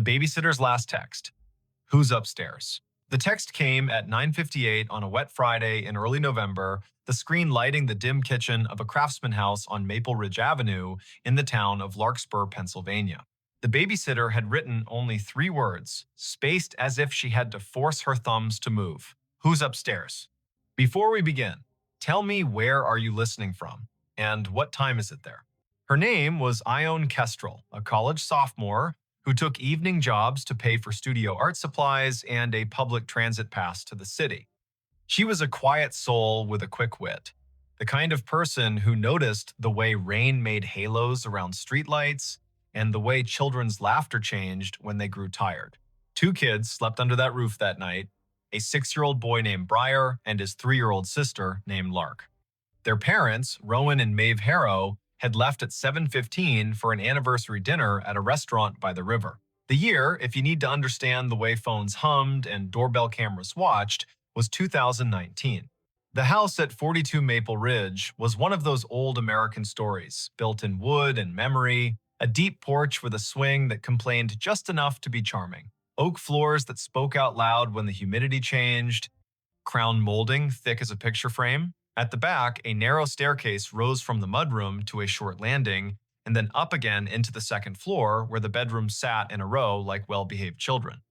The babysitter's last text. Who's upstairs? The text came at 9:58 on a wet Friday in early November, the screen lighting the dim kitchen of a craftsman house on Maple Ridge Avenue in the town of Larkspur, Pennsylvania. The babysitter had written only 3 words, spaced as if she had to force her thumbs to move. Who's upstairs? Before we begin, tell me, where are you listening from? And what time is it there? Her name was Ione Kestrel, a college sophomore who took evening jobs to pay for studio art supplies and a public transit pass to the city. She was a quiet soul with a quick wit, the kind of person who noticed the way rain made halos around streetlights and the way children's laughter changed when they grew tired. 2 kids slept under that roof that night, a 6-year-old boy named Briar and his 3-year-old sister named Lark. Their parents, Rowan and Maeve Harrow, had left at 7:15 for an anniversary dinner at a restaurant by the river. The year, if you need to understand the way phones hummed and doorbell cameras watched, was 2019. The house at 42 Maple Ridge was one of those old American stories, built in wood and memory, a deep porch with a swing that complained just enough to be charming, oak floors that spoke out loud when the humidity changed, crown molding thick as a picture frame. At the back, a narrow staircase rose from the mudroom to a short landing, and then up again into the second floor where the bedrooms sat in a row like well-behaved children.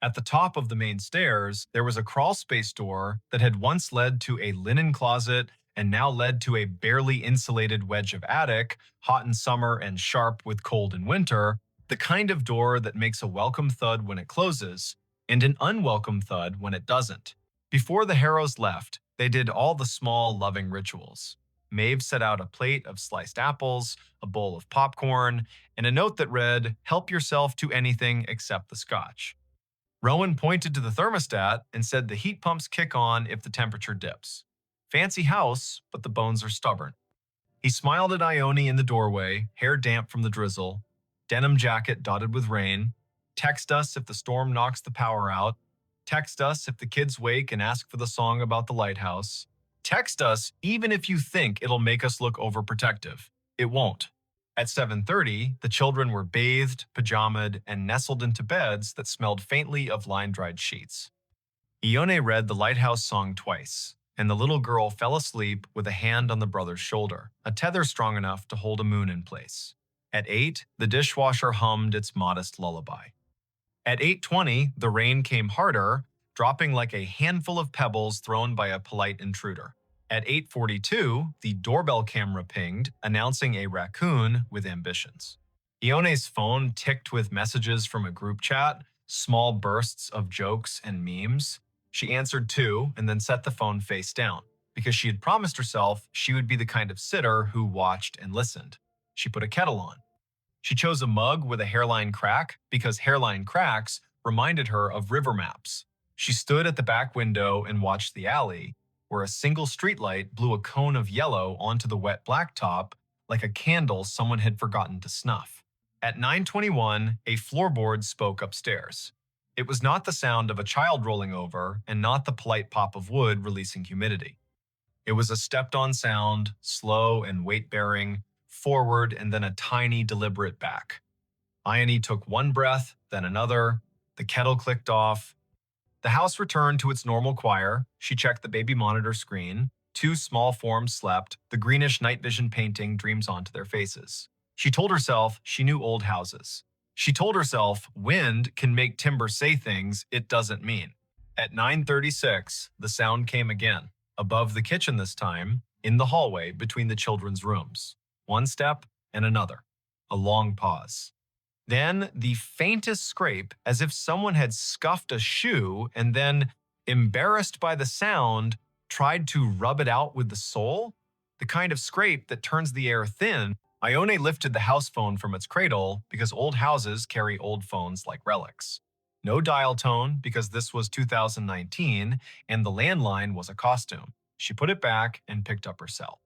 At the top of the main stairs, there was a crawl space door that had once led to a linen closet and now led to a barely insulated wedge of attic, hot in summer and sharp with cold in winter, the kind of door that makes a welcome thud when it closes and an unwelcome thud when it doesn't. Before the Harrows left, they did all the small, loving rituals. Maeve set out a plate of sliced apples, a bowl of popcorn, and a note that read, "Help yourself to anything except the scotch." Rowan pointed to the thermostat and said the heat pumps kick on if the temperature dips. Fancy house, but the bones are stubborn. He smiled at Ione in the doorway, hair damp from the drizzle, denim jacket dotted with rain. Text us if the storm knocks the power out. Text us if the kids wake and ask for the song about the lighthouse. Text us even if you think it'll make us look overprotective. It won't. At 7:30, the children were bathed, pajamaed, and nestled into beds that smelled faintly of line-dried sheets. Ione read the lighthouse song twice, and the little girl fell asleep with a hand on the brother's shoulder, a tether strong enough to hold a moon in place. At 8, the dishwasher hummed its modest lullaby. At 8:20, the rain came harder, dropping like a handful of pebbles thrown by a polite intruder. At 8:42, the doorbell camera pinged, announcing a raccoon with ambitions. Ione's phone ticked with messages from a group chat, small bursts of jokes and memes. She answered 2 and then set the phone face down, because she had promised herself she would be the kind of sitter who watched and listened. She put a kettle on. She chose a mug with a hairline crack because hairline cracks reminded her of river maps. She stood at the back window and watched the alley, where a single streetlight blew a cone of yellow onto the wet blacktop like a candle someone had forgotten to snuff. At 9:21, a floorboard spoke upstairs. It was not the sound of a child rolling over and not the polite pop of wood releasing humidity. It was a stepped-on sound, slow and weight-bearing, forward and then a tiny, deliberate back. Ione took one breath, then another. The kettle clicked off. The house returned to its normal choir. She checked the baby monitor screen. 2 small forms slept. The greenish night vision painting dreams onto their faces. She told herself she knew old houses. She told herself wind can make timber say things it doesn't mean. At 9:36, the sound came again, above the kitchen this time, in the hallway between the children's rooms. One step and another. A long pause. Then the faintest scrape, as if someone had scuffed a shoe and then, embarrassed by the sound, tried to rub it out with the sole. The kind of scrape that turns the air thin. Ione lifted the house phone from its cradle because old houses carry old phones like relics. No dial tone because this was 2019 and the landline was a costume. She put it back and picked up her cell.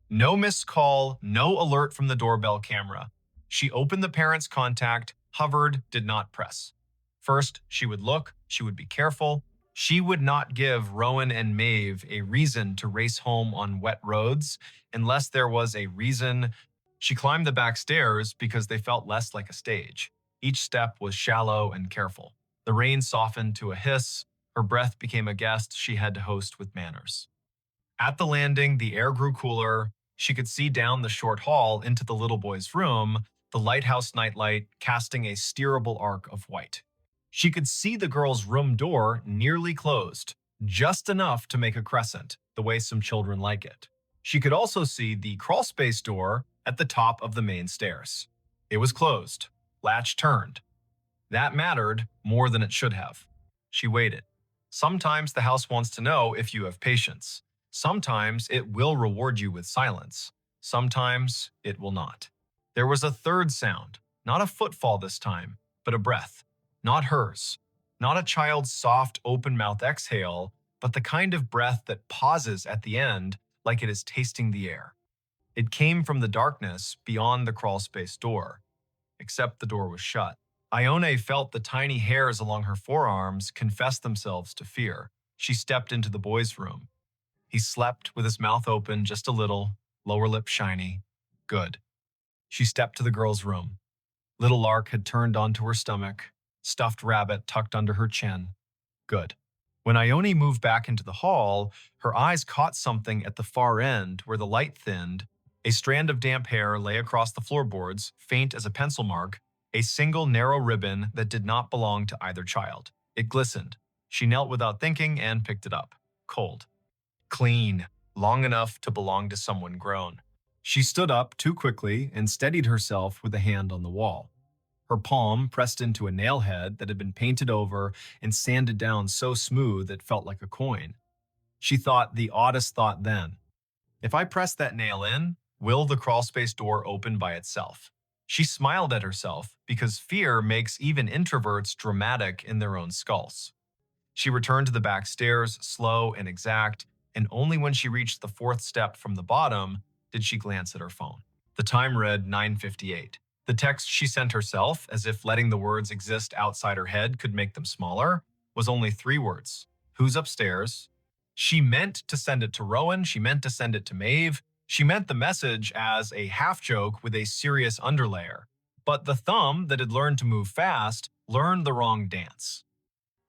No missed call, no alert from the doorbell camera. She opened the parent's contact, hovered, did not press. First, she would look, she would be careful. She would not give Rowan and Maeve a reason to race home on wet roads unless there was a reason. She climbed the back stairs because they felt less like a stage. Each step was shallow and careful. The rain softened to a hiss. Her breath became a guest she had to host with manners. At the landing, the air grew cooler. She could see down the short hall into the little boy's room, the lighthouse nightlight casting a steerable arc of white. She could see the girl's room door nearly closed, just enough to make a crescent, the way some children like it. She could also see the crawlspace door at the top of the main stairs. It was closed, latch turned. That mattered more than it should have. She waited. Sometimes the house wants to know if you have patience. Sometimes it will reward you with silence. Sometimes it will not. There was a third sound, not a footfall this time, but a breath. Not hers. Not a child's soft, open-mouth exhale, but the kind of breath that pauses at the end like it is tasting the air. It came from the darkness beyond the crawlspace door, except the door was shut. Ione felt the tiny hairs along her forearms confess themselves to fear. She stepped into the boy's room. He slept with his mouth open just a little, lower lip shiny. Good. She stepped to the girl's room. Little Lark had turned onto her stomach, stuffed rabbit tucked under her chin. Good. When Ione moved back into the hall, her eyes caught something at the far end where the light thinned. A strand of damp hair lay across the floorboards, faint as a pencil mark, a single narrow ribbon that did not belong to either child. It glistened. She knelt without thinking and picked it up. Cold. Clean. Long enough to belong to someone grown. She stood up too quickly and steadied herself with a hand on the wall. Her palm pressed into a nail head that had been painted over and sanded down so smooth it felt like a coin. She thought the oddest thought then. If I press that nail in, will the crawlspace door open by itself? She smiled at herself because fear makes even introverts dramatic in their own skulls. She returned to the back stairs, slow and exact, and only when she reached the fourth step from the bottom did she glance at her phone. The time read 9:58. The text she sent herself, as if letting the words exist outside her head could make them smaller, was only 3 words. Who's upstairs? She meant to send it to Rowan. She meant to send it to Maeve. She meant the message as a half-joke with a serious underlayer. But the thumb that had learned to move fast learned the wrong dance.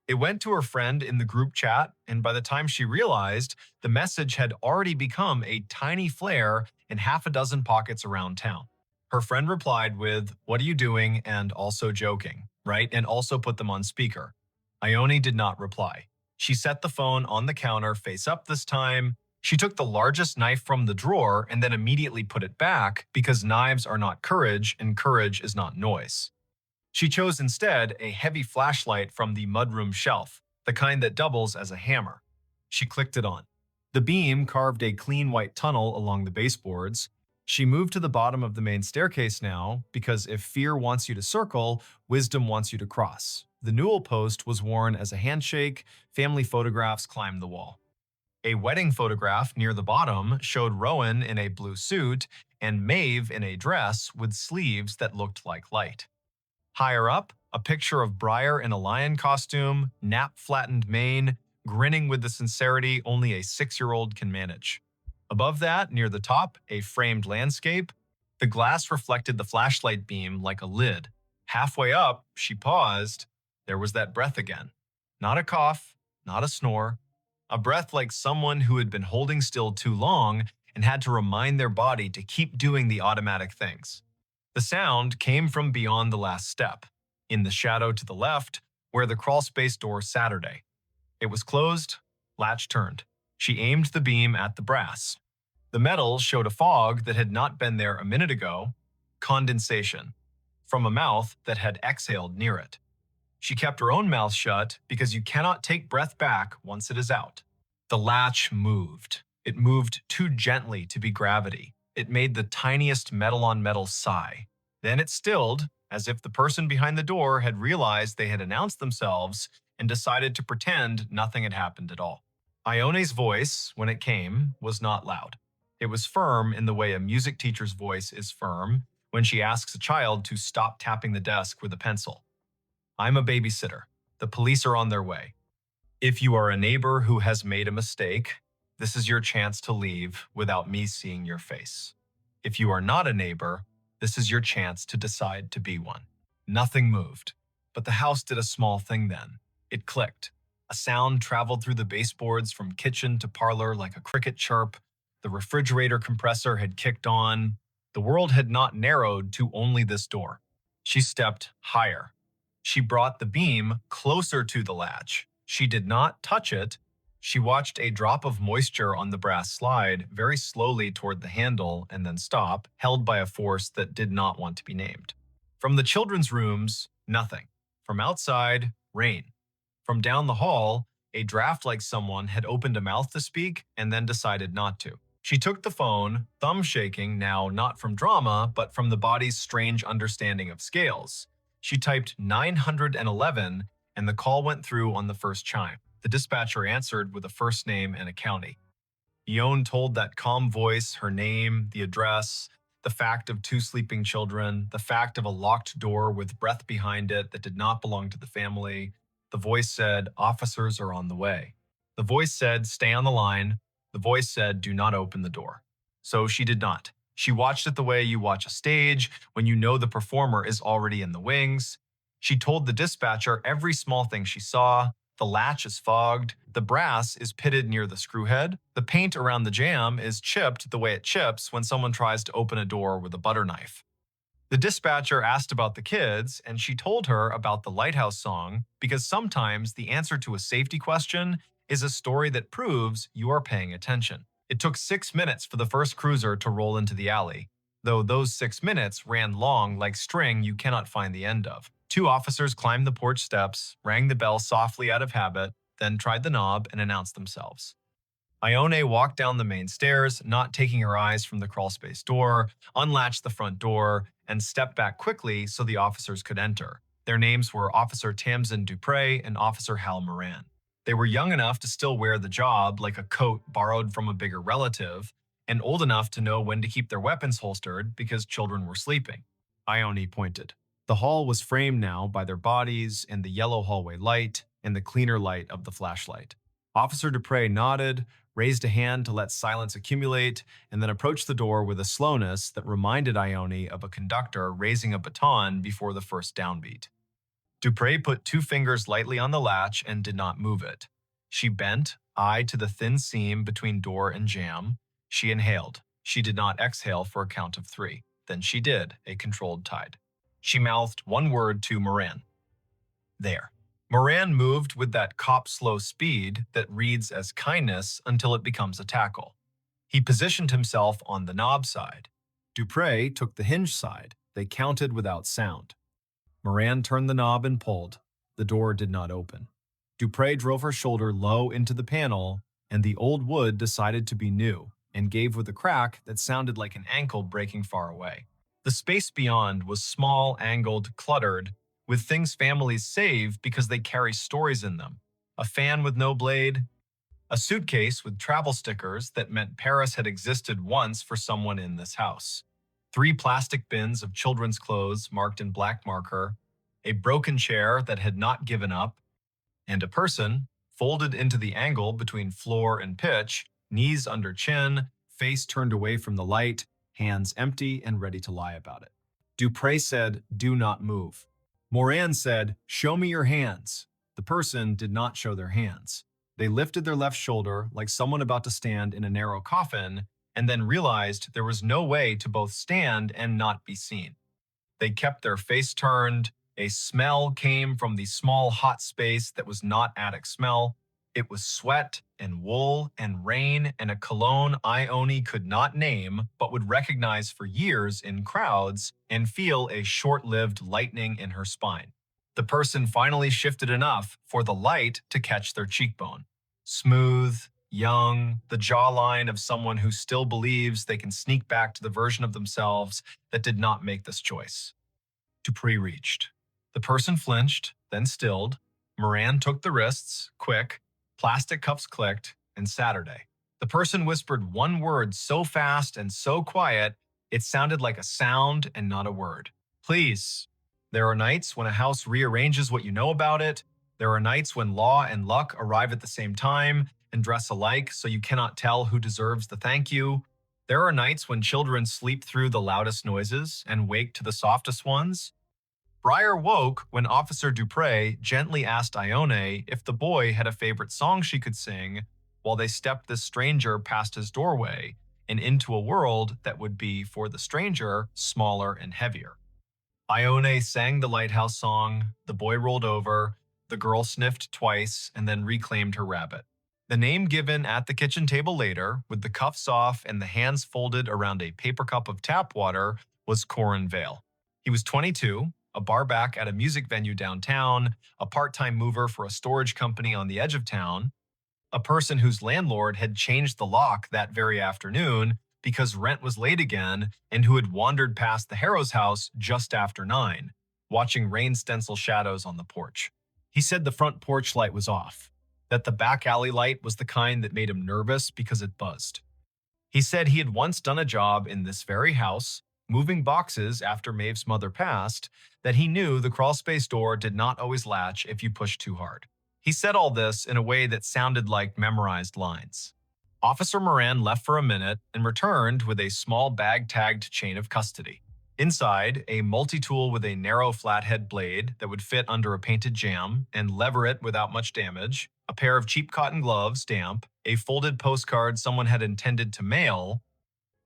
It went to her friend in the group chat, and by the time she realized, the message had already become a tiny flare in half a dozen pockets around town. Her friend replied with, "What are you doing?" and also joking, right? And also put them on speaker. Ione did not reply. She set the phone on the counter face up this time. She took the largest knife from the drawer and then immediately put it back because knives are not courage and courage is not noise. She chose instead a heavy flashlight from the mudroom shelf, the kind that doubles as a hammer. She clicked it on. The beam carved a clean white tunnel along the baseboards. She moved to the bottom of the main staircase now, because if fear wants you to circle, wisdom wants you to cross. The newel post was worn as a handshake. Family photographs climbed the wall. A wedding photograph near the bottom showed Rowan in a blue suit and Maeve in a dress with sleeves that looked like light. Higher up, a picture of Briar in a lion costume, nap-flattened mane, grinning with the sincerity only a 6-year-old can manage. Above that, near the top, a framed landscape. The glass reflected the flashlight beam like a lid. Halfway up, she paused. There was that breath again. Not a cough, not a snore. A breath like someone who had been holding still too long and had to remind their body to keep doing the automatic things. The sound came from beyond the last step, in the shadow to the left, where the crawlspace door Saturday. It was closed, latch turned. She aimed the beam at the brass. The metal showed a fog that had not been there a minute ago, condensation, from a mouth that had exhaled near it. She kept her own mouth shut because you cannot take breath back once it is out. The latch moved. It moved too gently to be gravity. It made the tiniest metal-on-metal sigh. Then it stilled, as if the person behind the door had realized they had announced themselves and decided to pretend nothing had happened at all. Ione's voice, when it came, was not loud. It was firm in the way a music teacher's voice is firm when she asks a child to stop tapping the desk with a pencil. I'm a babysitter. The police are on their way. If you are a neighbor who has made a mistake, this is your chance to leave without me seeing your face. If you are not a neighbor, this is your chance to decide to be one. Nothing moved. But the house did a small thing then. It clicked. A sound traveled through the baseboards from kitchen to parlor like a cricket chirp. The refrigerator compressor had kicked on. The world had not narrowed to only this door. She stepped higher. She brought the beam closer to the latch. She did not touch it. She watched a drop of moisture on the brass slide very slowly toward the handle and then stop, held by a force that did not want to be named. From the children's rooms, nothing. From outside, rain. From down the hall, a draft like someone had opened a mouth to speak and then decided not to. She took the phone, thumb shaking now not from drama, but from the body's strange understanding of scales. She typed 911 and the call went through on the first chime. The dispatcher answered with a first name and a county. Ione told that calm voice her name, the address, the fact of 2 sleeping children, the fact of a locked door with breath behind it that did not belong to the family. The voice said, "Officers are on the way." The voice said, "Stay on the line." The voice said, "Do not open the door." So she did not. She watched it the way you watch a stage when you know the performer is already in the wings. She told the dispatcher every small thing she saw. The latch is fogged. The brass is pitted near the screw head. The paint around the jamb is chipped the way it chips when someone tries to open a door with a butter knife. The dispatcher asked about the kids, and she told her about the lighthouse song because sometimes the answer to a safety question is a story that proves you are paying attention. It took 6 minutes for the first cruiser to roll into the alley, though those 6 minutes ran long like string you cannot find the end of. 2 officers climbed the porch steps, rang the bell softly out of habit, then tried the knob and announced themselves. Ione walked down the main stairs, not taking her eyes from the crawlspace door, unlatched the front door, and stepped back quickly so the officers could enter. Their names were Officer Tamsin Dupre and Officer Hal Moran. They were young enough to still wear the job like a coat borrowed from a bigger relative, and old enough to know when to keep their weapons holstered because children were sleeping. Ione pointed. The hall was framed now by their bodies and the yellow hallway light and the cleaner light of the flashlight. Officer Dupre nodded, raised a hand to let silence accumulate, and then approached the door with a slowness that reminded Ione of a conductor raising a baton before the first downbeat. Dupre put 2 fingers lightly on the latch and did not move it. She bent, eye to the thin seam between door and jamb. She inhaled. She did not exhale for a count of 3. Then she did, a controlled tide. She mouthed one word to Moran. There. Moran moved with that cop-slow speed that reads as kindness until it becomes a tackle. He positioned himself on the knob side. Dupre took the hinge side. They counted without sound. Moran turned the knob and pulled. The door did not open. Dupre drove her shoulder low into the panel, and the old wood decided to be new and gave with a crack that sounded like an ankle breaking far away. The space beyond was small, angled, cluttered, with things families save because they carry stories in them. A fan with no blade, a suitcase with travel stickers that meant Paris had existed once for someone in this house. 3 plastic bins of children's clothes marked in black marker, a broken chair that had not given up, and a person, folded into the angle between floor and pitch, knees under chin, face turned away from the light, hands empty and ready to lie about it. Dupre said, "Do not move." Moran said, "Show me your hands." The person did not show their hands. They lifted their left shoulder like someone about to stand in a narrow coffin, and then realized there was no way to both stand and not be seen. They kept their face turned. A smell came from the small hot space that was not attic smell. It was sweat and wool and rain and a cologne Ione could not name but would recognize for years in crowds and feel a short-lived lightening in her spine. The person finally shifted enough for the light to catch their cheekbone. Smooth, young, the jawline of someone who still believes they can sneak back to the version of themselves that did not make this choice. Dupree reached. The person flinched, then stilled. Moran took the wrists, quick. Plastic cuffs clicked, and Saturday. The person whispered one word so fast and so quiet, it sounded like a sound and not a word. Please. There are nights when a house rearranges what you know about it. There are nights when law and luck arrive at the same time and dress alike so you cannot tell who deserves the thank you. There are nights when children sleep through the loudest noises and wake to the softest ones. Breyer woke when Officer Dupre gently asked Ione if the boy had a favorite song she could sing while they stepped this stranger past his doorway and into a world that would be, for the stranger, smaller and heavier. Ione sang the lighthouse song, the boy rolled over, the girl sniffed twice, and then reclaimed her rabbit. The name given at the kitchen table later, with the cuffs off and the hands folded around a paper cup of tap water, was Corin Vale. He was 22, a barback at a music venue downtown, a part-time mover for a storage company on the edge of town, a person whose landlord had changed the lock that very afternoon because rent was late again, and who had wandered past the Harrow's house just after 9, watching rain stencil shadows on the porch. He said the front porch light was off, that the back alley light was the kind that made him nervous because it buzzed. He said he had once done a job in this very house, moving boxes after Maeve's mother passed, that he knew the crawlspace door did not always latch if you pushed too hard. He said all this in a way that sounded like memorized lines. Officer Moran left for a minute and returned with a small bag-tagged chain of custody. Inside, a multi-tool with a narrow flathead blade that would fit under a painted jam and lever it without much damage, a pair of cheap cotton gloves, damp, a folded postcard someone had intended to mail,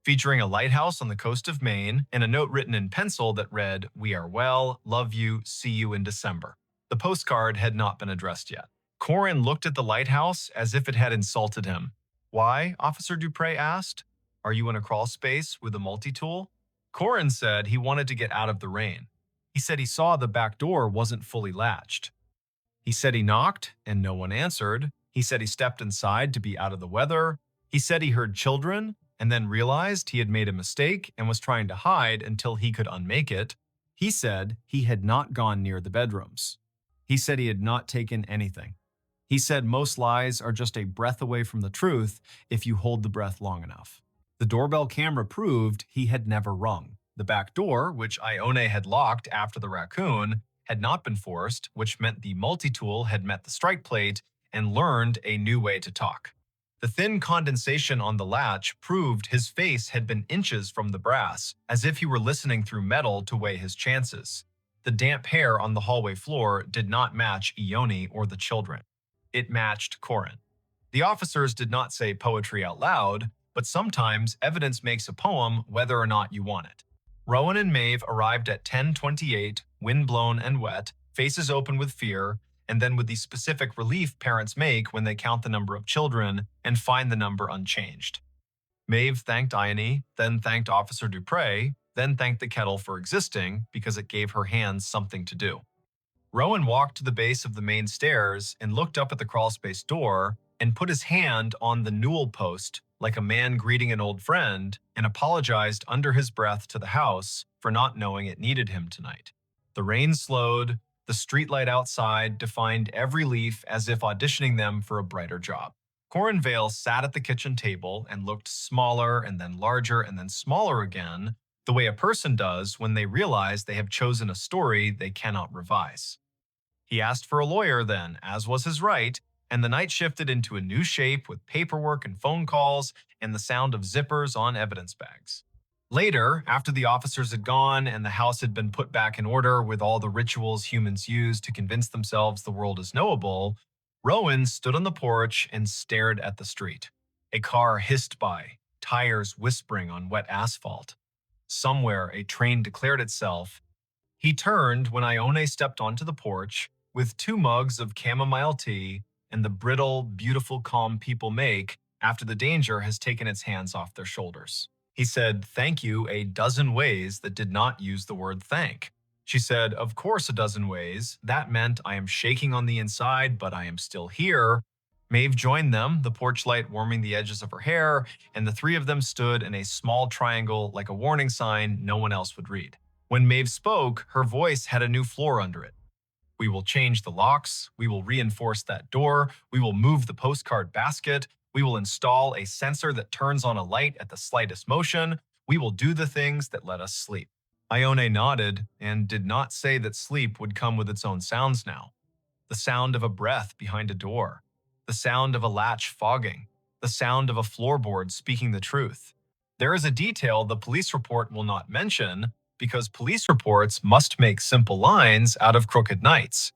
featuring a lighthouse on the coast of Maine, and a note written in pencil that read, "We are well, love you, see you in December." The postcard had not been addressed yet. Corin looked at the lighthouse as if it had insulted him. "Why?" Officer Dupre asked. "Are you in a crawl space with a multi-tool?" Corin said he wanted to get out of the rain. He said he saw the back door wasn't fully latched. He said he knocked and no one answered. He said he stepped inside to be out of the weather. He said he heard children and then realized he had made a mistake and was trying to hide until he could unmake it. He said he had not gone near the bedrooms. He said he had not taken anything. He said most lies are just a breath away from the truth if you hold the breath long enough. The doorbell camera proved he had never rung. The back door, which Ione had locked after the raccoon, had not been forced, which meant the multi-tool had met the strike plate and learned a new way to talk. The thin condensation on the latch proved his face had been inches from the brass, as if he were listening through metal to weigh his chances. The damp hair on the hallway floor did not match Ione or the children. It matched Corin. The officers did not say poetry out loud, but sometimes evidence makes a poem whether or not you want it. Rowan and Maeve arrived at 10:28, windblown and wet, faces open with fear, and then with the specific relief parents make when they count the number of children and find the number unchanged. Maeve thanked Ione, then thanked Officer Dupre, then thanked the kettle for existing because it gave her hands something to do. Rowan walked to the base of the main stairs and looked up at the crawlspace door and put his hand on the newel post like a man greeting an old friend and apologized under his breath to the house for not knowing it needed him tonight. The rain slowed, the streetlight outside defined every leaf as if auditioning them for a brighter job. Corin Vale sat at the kitchen table and looked smaller and then larger and then smaller again, the way a person does when they realize they have chosen a story they cannot revise. He asked for a lawyer then, as was his right, and the night shifted into a new shape with paperwork and phone calls and the sound of zippers on evidence bags. Later, after the officers had gone and the house had been put back in order with all the rituals humans use to convince themselves the world is knowable, Rowan stood on the porch and stared at the street. A car hissed by, tires whispering on wet asphalt. Somewhere a train declared itself. He turned when Ione stepped onto the porch with 2 mugs of chamomile tea and the brittle, beautiful calm people make after the danger has taken its hands off their shoulders. He said thank you a dozen ways that did not use the word thank. She said, of course a dozen ways. That meant I am shaking on the inside, but I am still here. Maeve joined them, the porch light warming the edges of her hair, and the 3 of them stood in a small triangle like a warning sign no one else would read. When Maeve spoke, her voice had a new floor under it. We will change the locks. We will reinforce that door. We will move the postcard basket. We will install a sensor that turns on a light at the slightest motion. We will do the things that let us sleep. Ione nodded and did not say that sleep would come with its own sounds now. The sound of a breath behind a door. The sound of a latch fogging. The sound of a floorboard speaking the truth. There is a detail the police report will not mention, because police reports must make simple lines out of crooked nights.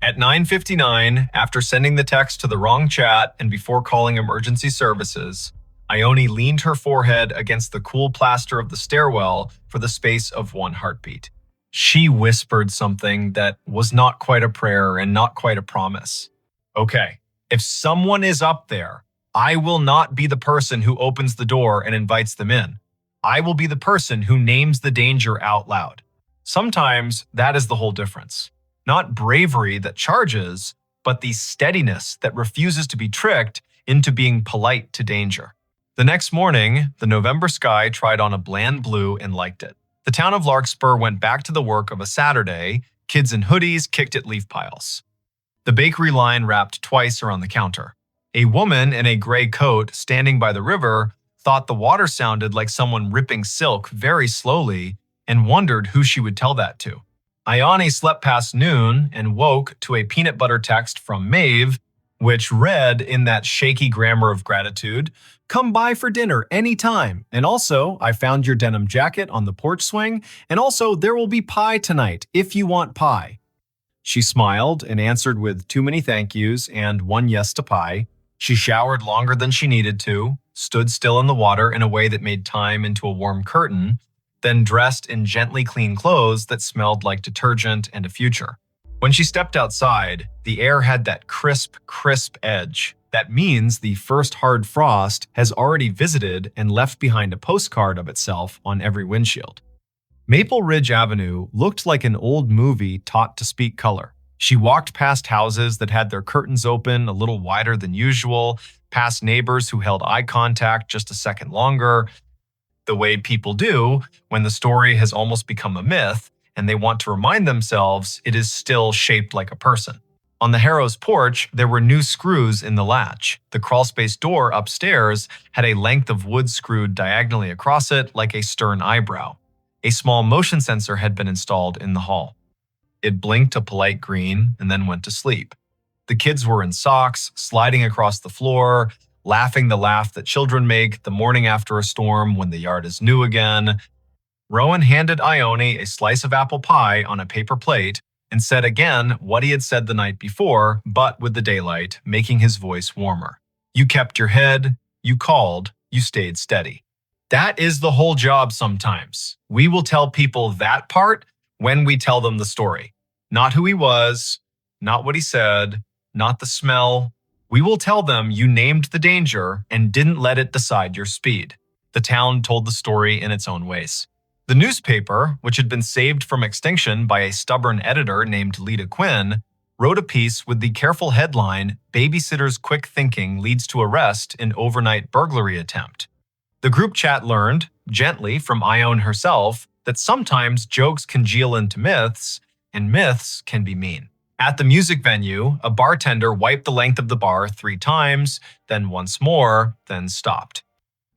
At 9:59, after sending the text to the wrong chat and before calling emergency services, Ione leaned her forehead against the cool plaster of the stairwell for the space of one heartbeat. She whispered something that was not quite a prayer and not quite a promise. Okay, if someone is up there, I will not be the person who opens the door and invites them in. I will be the person who names the danger out loud. Sometimes that is the whole difference. Not bravery that charges, but the steadiness that refuses to be tricked into being polite to danger. The next morning, the November sky tried on a bland blue and liked it. The town of Larkspur went back to the work of a Saturday. Kids in hoodies kicked at leaf piles. The bakery line wrapped twice around the counter. A woman in a gray coat standing by the river thought the water sounded like someone ripping silk very slowly and wondered who she would tell that to. Ione slept past noon and woke to a peanut butter text from Maeve, which read in that shaky grammar of gratitude, "Come by for dinner anytime. And also, I found your denim jacket on the porch swing. And also, there will be pie tonight if you want pie." She smiled and answered with too many thank yous and one yes to pie. She showered longer than she needed to, stood still in the water in a way that made time into a warm curtain, then dressed in gently clean clothes that smelled like detergent and a future. When she stepped outside, the air had that crisp, crisp edge. That means the first hard frost has already visited and left behind a postcard of itself on every windshield. Maple Ridge Avenue looked like an old movie taught to speak color. She walked past houses that had their curtains open a little wider than usual, past neighbors who held eye contact just a second longer, the way people do when the story has almost become a myth and they want to remind themselves it is still shaped like a person. On the Harrow's porch, there were new screws in the latch. The crawlspace door upstairs had a length of wood screwed diagonally across it like a stern eyebrow. A small motion sensor had been installed in the hall. It blinked a polite green and then went to sleep. The kids were in socks, sliding across the floor, laughing the laugh that children make the morning after a storm when the yard is new again. Rowan handed Ione a slice of apple pie on a paper plate and said again what he had said the night before, but with the daylight, making his voice warmer. You kept your head, you called, you stayed steady. That is the whole job sometimes. We will tell people that part when we tell them the story. Not who he was, not what he said, not the smell. We will tell them you named the danger and didn't let it decide your speed. The town told the story in its own ways. The newspaper, which had been saved from extinction by a stubborn editor named Lita Quinn, wrote a piece with the careful headline, "Babysitter's Quick Thinking Leads to Arrest in Overnight Burglary Attempt." The group chat learned, gently from Ione herself, that sometimes jokes congeal into myths, and myths can be mean. At the music venue, a bartender wiped the length of the bar 3 times, then once more, then stopped.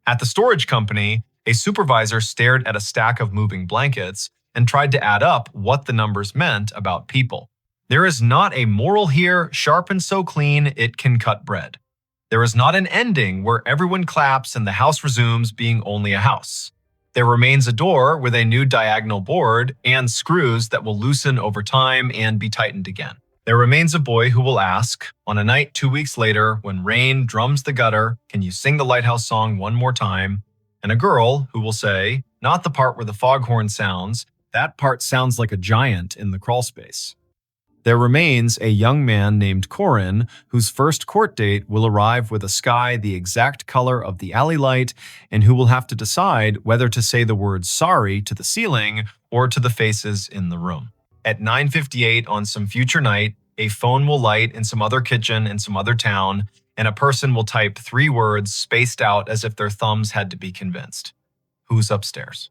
At the storage company, a supervisor stared at a stack of moving blankets and tried to add up what the numbers meant about people. There is not a moral here, sharp and so clean it can cut bread. There is not an ending where everyone claps and the house resumes being only a house. There remains a door with a new diagonal board and screws that will loosen over time and be tightened again. There remains a boy who will ask, on a night 2 weeks later when rain drums the gutter, "Can you sing the lighthouse song one more time?" And a girl who will say, not the part where the foghorn sounds, that part sounds like a giant in the crawlspace. There remains a young man named Corin, whose first court date will arrive with a sky the exact color of the alley light, and who will have to decide whether to say the word sorry to the ceiling or to the faces in the room. At 9:58 on some future night, a phone will light in some other kitchen in some other town, and a person will type 3 words spaced out as if their thumbs had to be convinced. Who's upstairs?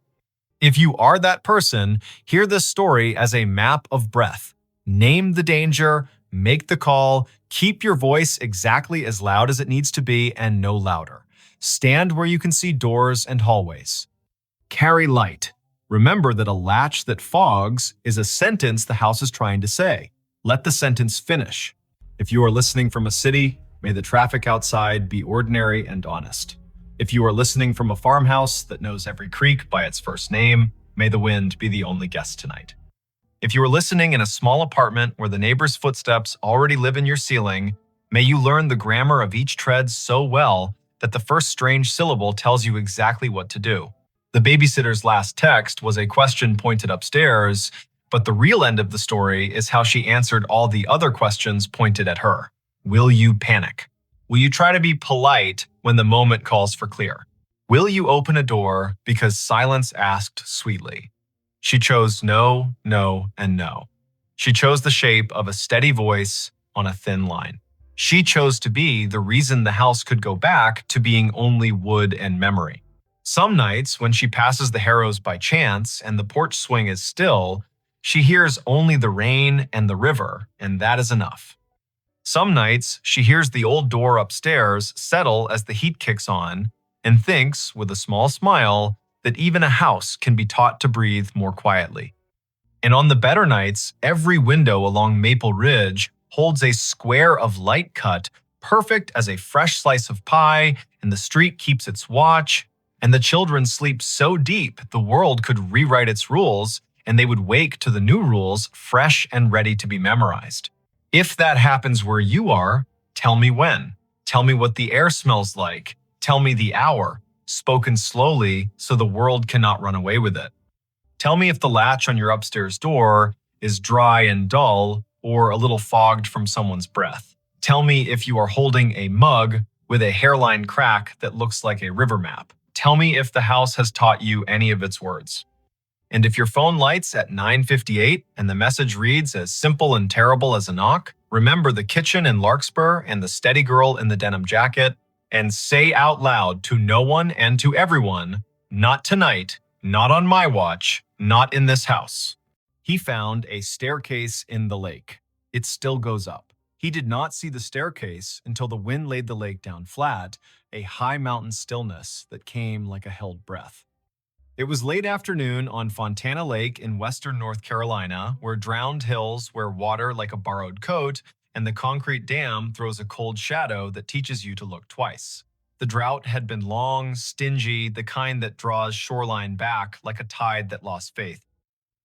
If you are that person, hear this story as a map of breath. Name the danger, make the call, keep your voice exactly as loud as it needs to be and no louder. Stand where you can see doors and hallways. Carry light. Remember that a latch that fogs is a sentence the house is trying to say. Let the sentence finish. If you are listening from a city, may the traffic outside be ordinary and honest. If you are listening from a farmhouse that knows every creek by its first name, May the wind be the only guest tonight. If you are listening in a small apartment where the neighbor's footsteps already live in your ceiling, may you learn the grammar of each tread so well that the first strange syllable tells you exactly what to do. The babysitter's last text was a question pointed upstairs, but the real end of the story is how she answered all the other questions pointed at her. Will you panic? Will you try to be polite when the moment calls for clear? Will you open a door because silence asked sweetly? She chose no, no, and no. She chose the shape of a steady voice on a thin line. She chose to be the reason the house could go back to being only wood and memory. Some nights, when she passes the Harrows by chance and the porch swing is still, she hears only the rain and the river, and that is enough. Some nights, she hears the old door upstairs settle as the heat kicks on and thinks, with a small smile, that even a house can be taught to breathe more quietly. And on the better nights, every window along Maple Ridge holds a square of light cut, perfect as a fresh slice of pie, and the street keeps its watch, and the children sleep so deep the world could rewrite its rules, and they would wake to the new rules fresh and ready to be memorized. If that happens where you are, tell me when. Tell me what the air smells like. Tell me the hour, spoken slowly so the world cannot run away with it. Tell me if the latch on your upstairs door is dry and dull or a little fogged from someone's breath. Tell me if you are holding a mug with a hairline crack that looks like a river map. Tell me if the house has taught you any of its words. And if your phone lights at 9:58 and the message reads as simple and terrible as a knock, remember the kitchen in Larkspur and the steady girl in the denim jacket, and say out loud to no one and to everyone, not tonight, not on my watch, not in this house. He found a staircase in the lake. It still goes up. He did not see the staircase until the wind laid the lake down flat, a high mountain stillness that came like a held breath. It was late afternoon on Fontana Lake in western North Carolina, where drowned hills wear water like a borrowed coat, and the concrete dam throws a cold shadow that teaches you to look twice. The drought had been long, stingy, the kind that draws shoreline back like a tide that lost faith.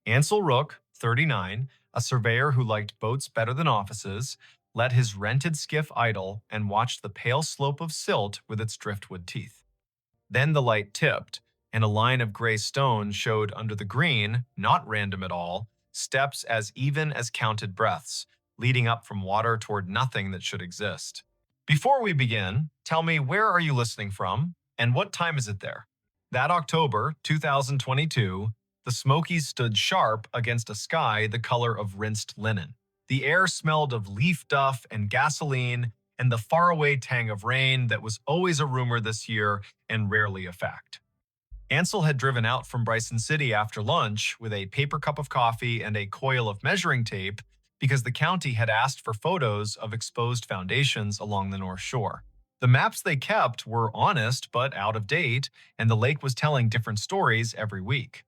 Ansel Rook, 39, a surveyor who liked boats better than offices, let his rented skiff idle and watched the pale slope of silt with its driftwood teeth. Then the light tipped, and a line of gray stone showed under the green, not random at all, steps as even as counted breaths, leading up from water toward nothing that should exist. Before we begin, tell me, where are you listening from, and what time is it there? That October, 2022, the Smokies stood sharp against a sky the color of rinsed linen. The air smelled of leaf duff and gasoline and the faraway tang of rain that was always a rumor this year and rarely a fact. Ansel had driven out from Bryson City after lunch with a paper cup of coffee and a coil of measuring tape because the county had asked for photos of exposed foundations along the North Shore. The maps they kept were honest but out of date, and the lake was telling different stories every week.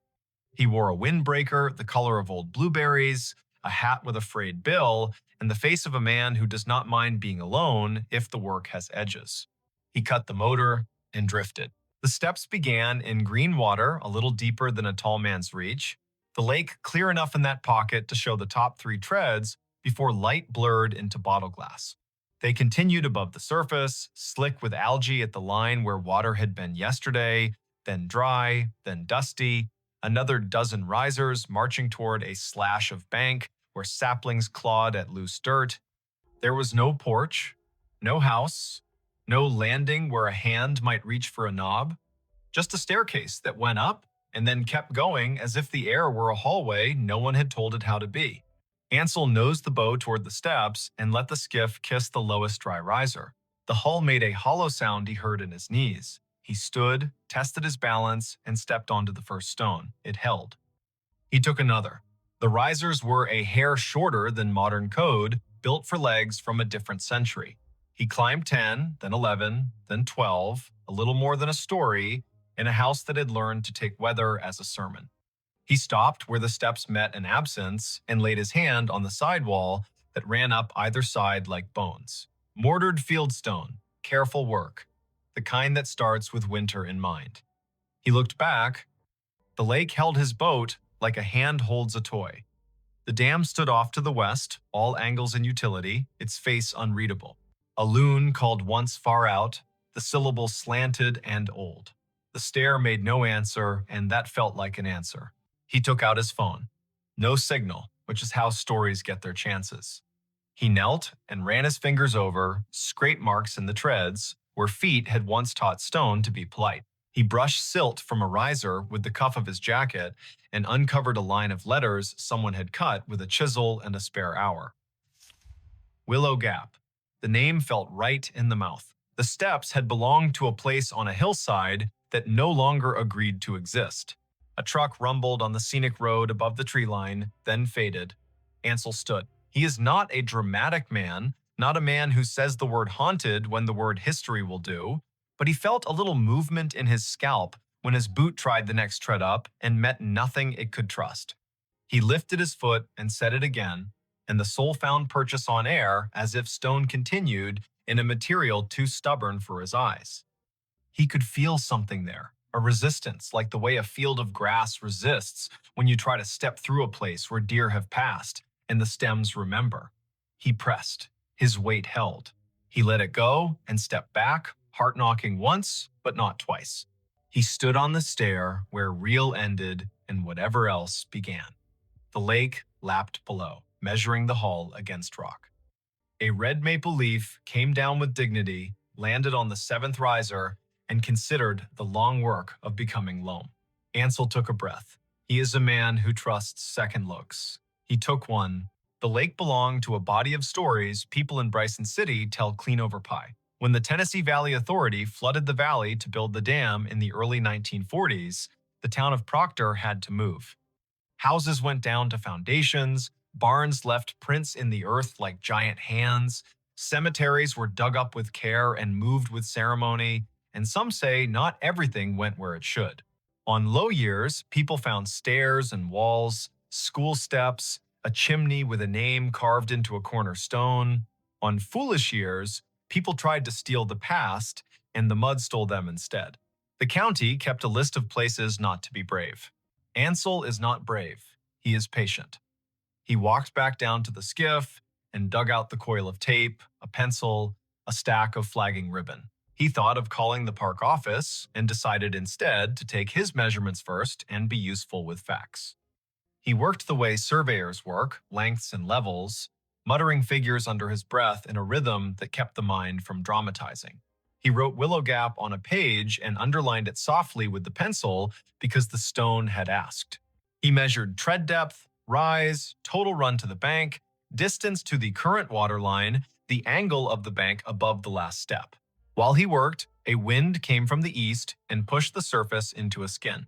He wore a windbreaker the color of old blueberries, a hat with a frayed bill, and the face of a man who does not mind being alone if the work has edges. He cut the motor and drifted. The steps began in green water a little deeper than a tall man's reach, the lake clear enough in that pocket to show the top 3 treads before light blurred into bottle glass. They continued above the surface, slick with algae at the line where water had been yesterday, then dry, then dusty, another dozen risers marching toward a slash of bank where saplings clawed at loose dirt. There was no porch, no house, no landing where a hand might reach for a knob, just a staircase that went up and then kept going as if the air were a hallway no one had told it how to be. Ansel nosed the bow toward the steps and let the skiff kiss the lowest dry riser. The hull made a hollow sound he heard in his knees. He stood, tested his balance, and stepped onto the first stone. It held. He took another. The risers were a hair shorter than modern code, built for legs from a different century. He climbed 10, then 11, then 12, a little more than a story, in a house that had learned to take weather as a sermon. He stopped where the steps met an absence and laid his hand on the sidewall that ran up either side like bones. Mortared fieldstone, careful work, the kind that starts with winter in mind. He looked back. The lake held his boat like a hand holds a toy. The dam stood off to the west, all angles and utility, its face unreadable. A loon called once far out, the syllable slanted and old. The stare made no answer, and that felt like an answer. He took out his phone. No signal, which is how stories get their chances. He knelt and ran his fingers over scrape marks in the treads where feet had once taught stone to be polite. He brushed silt from a riser with the cuff of his jacket and uncovered a line of letters someone had cut with a chisel and a spare hour. Willow Gap. The name felt right in the mouth. The steps had belonged to a place on a hillside that no longer agreed to exist. A truck rumbled on the scenic road above the tree line, then faded. Ansel stood. He is not a dramatic man, not a man who says the word haunted when the word history will do, but he felt a little movement in his scalp when his boot tried the next tread up and met nothing it could trust. He lifted his foot and set it again, and the soul found purchase on air as if stone continued in a material too stubborn for his eyes. He could feel something there, a resistance like the way a field of grass resists when you try to step through a place where deer have passed and the stems remember. He pressed. His weight held. He let it go and stepped back, heart knocking once, but not twice. He stood on the stair where real ended and whatever else began. The lake lapped below, measuring the hull against rock. A red maple leaf came down with dignity, landed on the seventh riser, and considered the long work of becoming loam. Ansel took a breath. He is a man who trusts second looks. He took one. The lake belonged to a body of stories people in Bryson City tell clean over pie. When the Tennessee Valley Authority flooded the valley to build the dam in the early 1940s, the town of Proctor had to move. Houses went down to foundations, barns left prints in the earth like giant hands, cemeteries were dug up with care and moved with ceremony, and some say not everything went where it should. On low years, people found stairs and walls, school steps, a chimney with a name carved into a cornerstone. On foolish years, people tried to steal the past, and the mud stole them instead. The county kept a list of places not to be brave. Ansel is not brave. He is patient. He walked back down to the skiff and dug out the coil of tape, a pencil, a stack of flagging ribbon. He thought of calling the park office and decided instead to take his measurements first and be useful with facts. He worked the way surveyors work, lengths and levels, muttering figures under his breath in a rhythm that kept the mind from dramatizing. He wrote Willow Gap on a page and underlined it softly with the pencil because the stone had asked. He measured tread depth, rise, total run to the bank, distance to the current water line, the angle of the bank above the last step. While he worked, a wind came from the east and pushed the surface into a skin.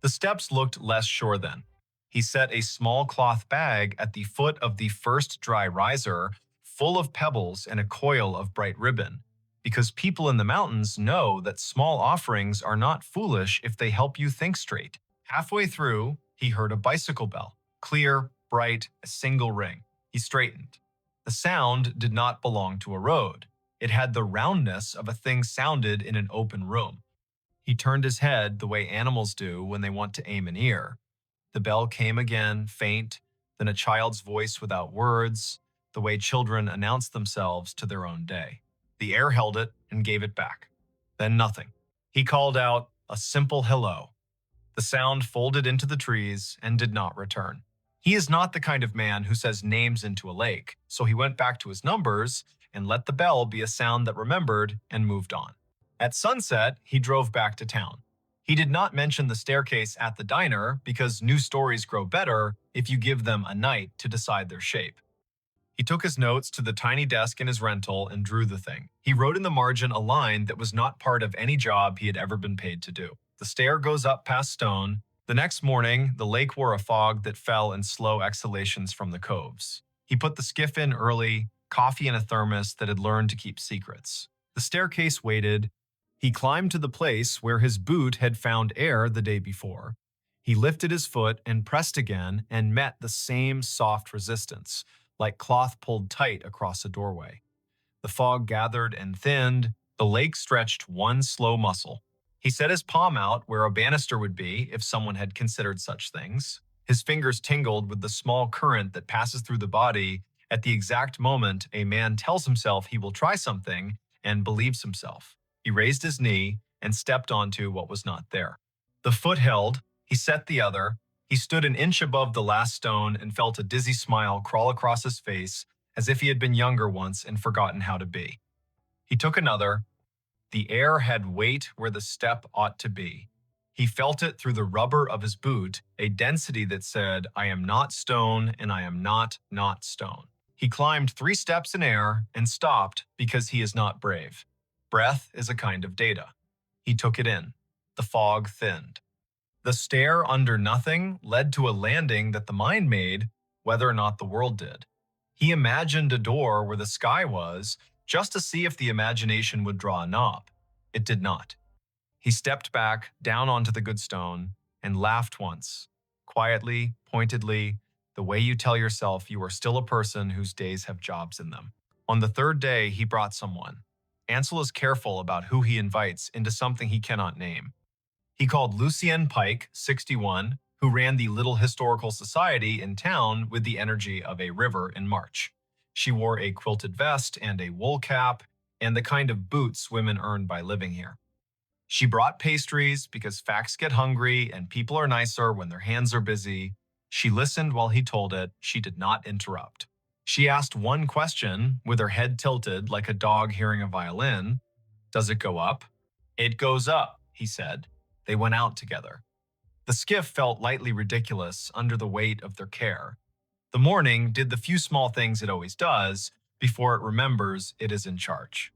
The steps looked less sure then. He set a small cloth bag at the foot of the first dry riser, full of pebbles and a coil of bright ribbon, because people in the mountains know that small offerings are not foolish if they help you think straight. Halfway through, he heard a bicycle bell, clear, bright, a single ring. He straightened. The sound did not belong to a road. It had the roundness of a thing sounded in an open room. He turned his head the way animals do when they want to aim an ear. The bell came again, faint, then a child's voice without words, the way children announce themselves to their own day. The air held it and gave it back. Then nothing. He called out a simple hello. The sound folded into the trees and did not return. He is not the kind of man who says names into a lake, so he went back to his numbers and let the bell be a sound that remembered and moved on. At sunset, he drove back to town. He did not mention the staircase at the diner because new stories grow better if you give them a night to decide their shape. He took his notes to the tiny desk in his rental and drew the thing. He wrote in the margin a line that was not part of any job he had ever been paid to do. The stair goes up past stone. The next morning, the lake wore a fog that fell in slow exhalations from the coves. He put the skiff in early, coffee in a thermos that had learned to keep secrets. The staircase waited. He climbed to the place where his boot had found air the day before. He lifted his foot and pressed again and met the same soft resistance, like cloth pulled tight across a doorway. The fog gathered and thinned. The lake stretched one slow muscle. He set his palm out where a banister would be if someone had considered such things. His fingers tingled with the small current that passes through the body at the exact moment a man tells himself he will try something and believes himself. He raised his knee and stepped onto what was not there. The foot held, he set the other, he stood an inch above the last stone and felt a dizzy smile crawl across his face as if he had been younger once and forgotten how to be. He took another. The air had weight where the step ought to be. He felt it through the rubber of his boot, a density that said, I am not stone and I am not stone. He climbed 3 steps in air and stopped because he is not brave. Breath is a kind of data. He took it in. The fog thinned. The stair under nothing led to a landing that the mind made, whether or not the world did. He imagined a door where the sky was, just to see if the imagination would draw a knob. It did not. He stepped back, down onto the good stone, and laughed once, quietly, pointedly, the way you tell yourself you are still a person whose days have jobs in them. On the 3rd day, he brought someone. Ansel is careful about who he invites into something he cannot name. He called Lucienne Pike, 61, who ran the little historical society in town with the energy of a river in March. She wore a quilted vest and a wool cap and the kind of boots women earn by living here. She brought pastries because facts get hungry and people are nicer when their hands are busy. She listened while he told it. She did not interrupt. She asked one question with her head tilted like a dog hearing a violin. Does it go up? It goes up, he said. They went out together. The skiff felt lightly ridiculous under the weight of their care. The morning did the few small things it always does before it remembers it is in charge.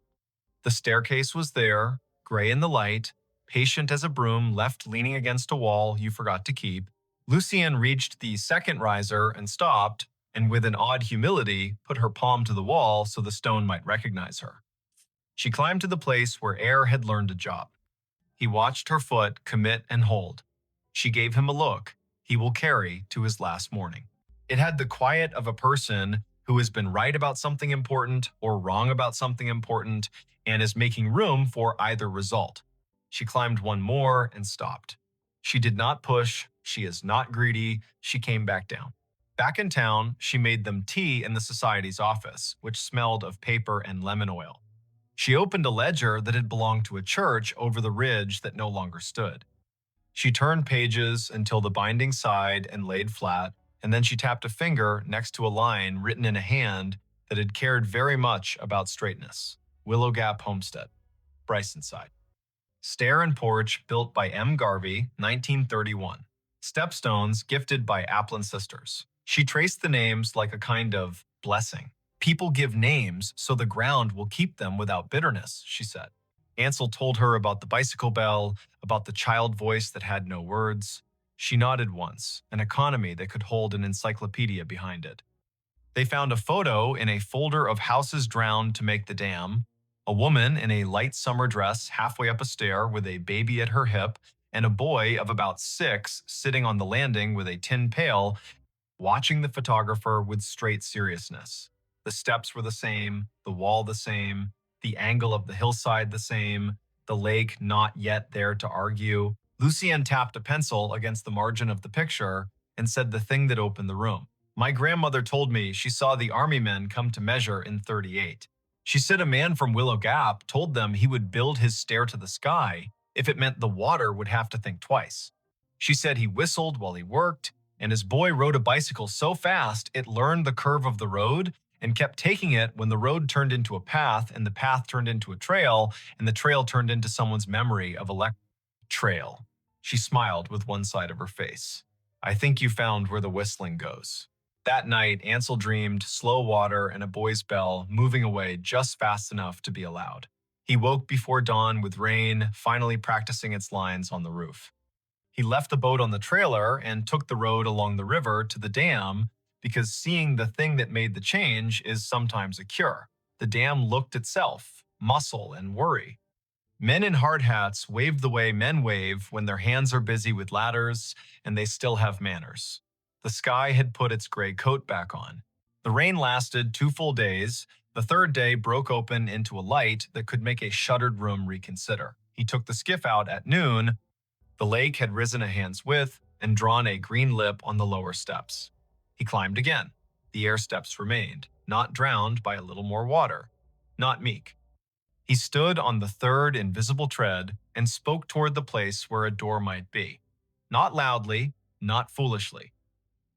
The staircase was there, gray in the light, patient as a broom left leaning against a wall you forgot to keep. Lucienne reached the second riser and stopped, and with an odd humility, put her palm to the wall so the stone might recognize her. She climbed to the place where air had learned a job. He watched her foot commit and hold. She gave him a look he will carry to his last morning. It had the quiet of a person who has been right about something important or wrong about something important and is making room for either result. She climbed one more and stopped. She did not push. She is not greedy. She came back down. Back in town, she made them tea in the society's office, which smelled of paper and lemon oil. She opened a ledger that had belonged to a church over the ridge that no longer stood. She turned pages until the binding sighed and laid flat, and then she tapped a finger next to a line written in a hand that had cared very much about straightness. Willow Gap Homestead, Brysonside. Stair and porch built by M. Garvey, 1931. Stepstones gifted by Applin sisters. She traced the names like a kind of blessing. People give names so the ground will keep them without bitterness, she said. Ansel told her about the bicycle bell, about the child voice that had no words. She nodded once, an economy that could hold an encyclopedia behind it. They found a photo in a folder of houses drowned to make the dam, a woman in a light summer dress halfway up a stair with a baby at her hip, and a boy of about 6 sitting on the landing with a tin pail, watching the photographer with straight seriousness. The steps were the same, the wall the same, the angle of the hillside the same, the lake not yet there to argue. Lucienne tapped a pencil against the margin of the picture and said the thing that opened the room. My grandmother told me she saw the army men come to measure in 38. She said a man from Willow Gap told them he would build his stair to the sky if it meant the water would have to think twice. She said he whistled while he worked, and his boy rode a bicycle so fast it learned the curve of the road and kept taking it when the road turned into a path and the path turned into a trail and the trail turned into someone's memory of a trail. She smiled with one side of her face. I think you found where the whistling goes. That night, Ansel dreamed slow water and a boy's bell moving away just fast enough to be allowed. He woke before dawn with rain, finally practicing its lines on the roof. He left the boat on the trailer and took the road along the river to the dam because seeing the thing that made the change is sometimes a cure. The dam looked itself, muscle and worry. Men in hard hats wave the way men wave when their hands are busy with ladders and they still have manners. The sky had put its gray coat back on. The rain lasted 2 full days. The 3rd day broke open into a light that could make a shuttered room reconsider. He took the skiff out at noon. The lake had risen a hand's width and drawn a green lip on the lower steps. He climbed again. The air steps remained, not drowned by a little more water, not meek. He stood on the third invisible tread and spoke toward the place where a door might be. Not loudly, not foolishly.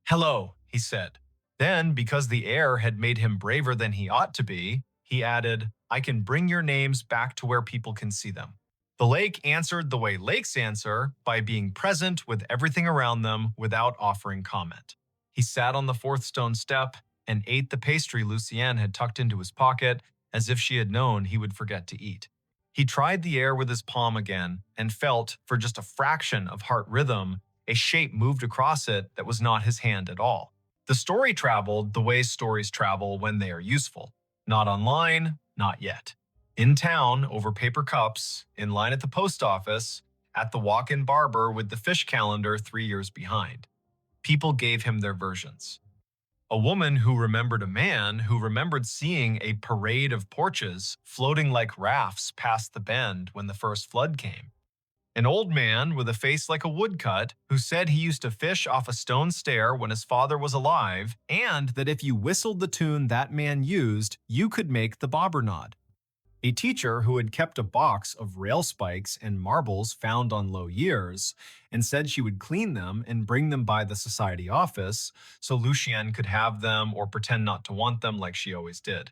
"Hello," he said. Then, because the air had made him braver than he ought to be, he added, "I can bring your names back to where people can see them." The lake answered the way lakes answer, by being present with everything around them without offering comment. He sat on the fourth stone step and ate the pastry Lucienne had tucked into his pocket, as if she had known he would forget to eat. He tried the air with his palm again and felt, for just a fraction of heart rhythm, a shape moved across it that was not his hand at all. The story traveled the way stories travel when they are useful. Not online, not yet. In town, over paper cups, in line at the post office, at the walk-in barber with the fish calendar 3 years behind. People gave him their versions. A woman who remembered a man who remembered seeing a parade of porches floating like rafts past the bend when the first flood came. An old man with a face like a woodcut who said he used to fish off a stone stair when his father was alive, and that if you whistled the tune that man used, you could make the bobber nod. A teacher who had kept a box of rail spikes and marbles found on low years and said she would clean them and bring them by the society office so Lucienne could have them or pretend not to want them like she always did.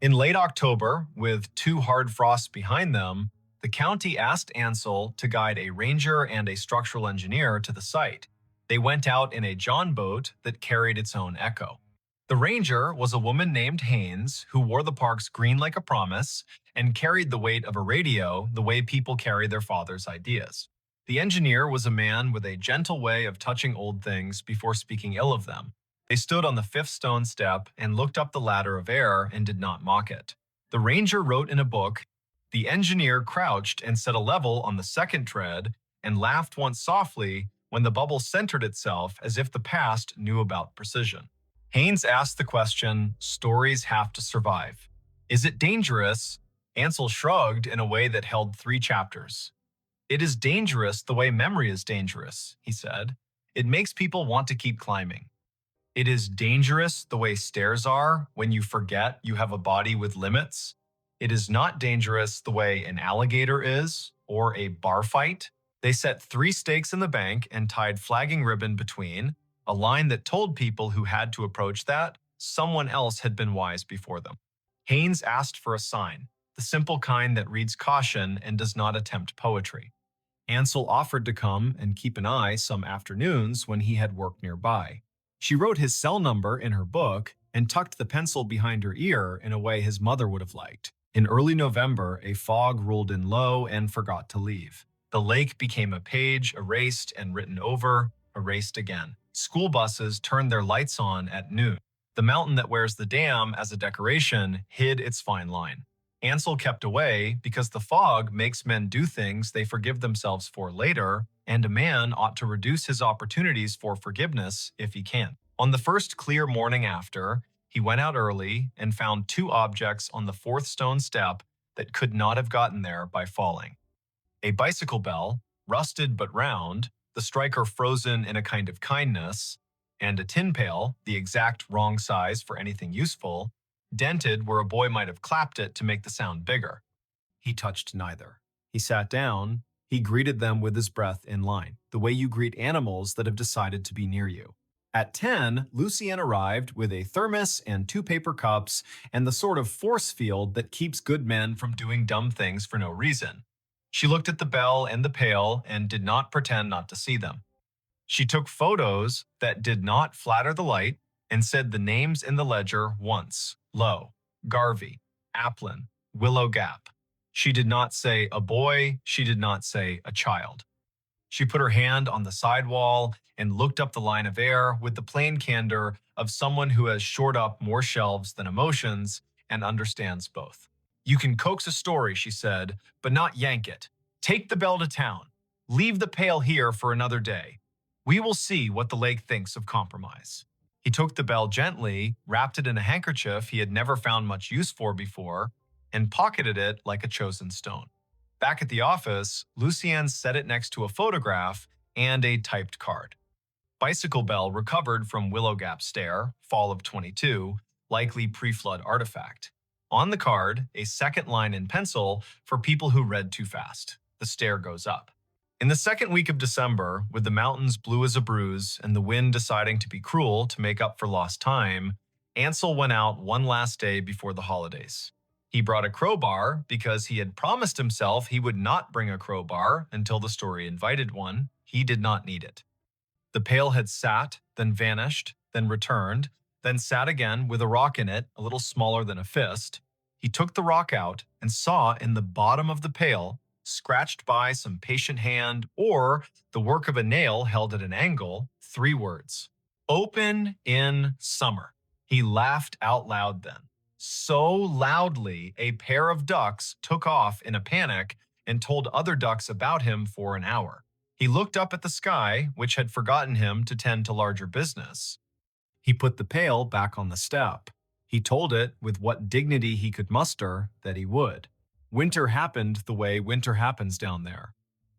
In late October, with 2 hard frosts behind them, the county asked Ansel to guide a ranger and a structural engineer to the site. They went out in a John boat that carried its own echo. The ranger was a woman named Haynes who wore the park's green like a promise and carried the weight of a radio the way people carry their father's ideas. The engineer was a man with a gentle way of touching old things before speaking ill of them. They stood on the 5th stone step and looked up the ladder of air and did not mock it. The ranger wrote in a book. The engineer crouched and set a level on the 2nd tread and laughed once softly when the bubble centered itself as if the past knew about precision. Haynes asked the question, "Stories have to survive. Is it dangerous?" Ansel shrugged in a way that held 3 chapters. "It is dangerous the way memory is dangerous," he said. "It makes people want to keep climbing. It is dangerous the way stairs are when you forget you have a body with limits. It is not dangerous the way an alligator is, or a bar fight." They set 3 stakes in the bank and tied flagging ribbon between, a line that told people who had to approach that someone else had been wise before them. Haynes asked for a sign, the simple kind that reads caution and does not attempt poetry. Ansel offered to come and keep an eye some afternoons when he had work nearby. She wrote his cell number in her book and tucked the pencil behind her ear in a way his mother would have liked. In early November, a fog rolled in low and forgot to leave. The lake became a page erased and written over, erased again. School buses turned their lights on at noon. The mountain that wears the dam as a decoration hid its fine line. Ansel kept away because the fog makes men do things they forgive themselves for later, and a man ought to reduce his opportunities for forgiveness if he can. On the first clear morning after, he went out early and found 2 objects on the 4th stone step that could not have gotten there by falling. A bicycle bell, rusted but round, the striker frozen in a kind of kindness, and a tin pail, the exact wrong size for anything useful, dented where a boy might have clapped it to make the sound bigger. He touched neither. He sat down. He greeted them with his breath in line, the way you greet animals that have decided to be near you. At 10, Lucienne arrived with a thermos and 2 paper cups and the sort of force field that keeps good men from doing dumb things for no reason. She looked at the bell and the pail and did not pretend not to see them. She took photos that did not flatter the light and said the names in the ledger once: Lowe, Garvey, Applin, Willow Gap. She did not say a boy. She did not say a child. She put her hand on the sidewall and looked up the line of air with the plain candor of someone who has shored up more shelves than emotions and understands both. "You can coax a story," she said, "but not yank it. Take the bell to town. Leave the pail here for another day. We will see what the lake thinks of compromise." He took the bell gently, wrapped it in a handkerchief he had never found much use for before, and pocketed it like a chosen stone. Back at the office, Lucienne set it next to a photograph and a typed card. Bicycle Bell recovered from Willow Gap Stair, fall of 22, likely pre-flood artifact. On the card, a second line in pencil for people who read too fast. The stair goes up. In the second week of December, with the mountains blue as a bruise and the wind deciding to be cruel to make up for lost time, Ansel went out one last day before the holidays. He brought a crowbar because he had promised himself he would not bring a crowbar until the story invited one. He did not need it. The pail had sat, then vanished, then returned, then sat again with a rock in it, a little smaller than a fist. He took the rock out and saw in the bottom of the pail, scratched by some patient hand or the work of a nail held at an angle, 3 words: "Open in summer." He laughed out loud then. So loudly, a pair of ducks took off in a panic and told other ducks about him for an hour. He looked up at the sky, which had forgotten him to tend to larger business. He put the pail back on the step. He told it, with what dignity he could muster, that he would. Winter happened the way winter happens down there.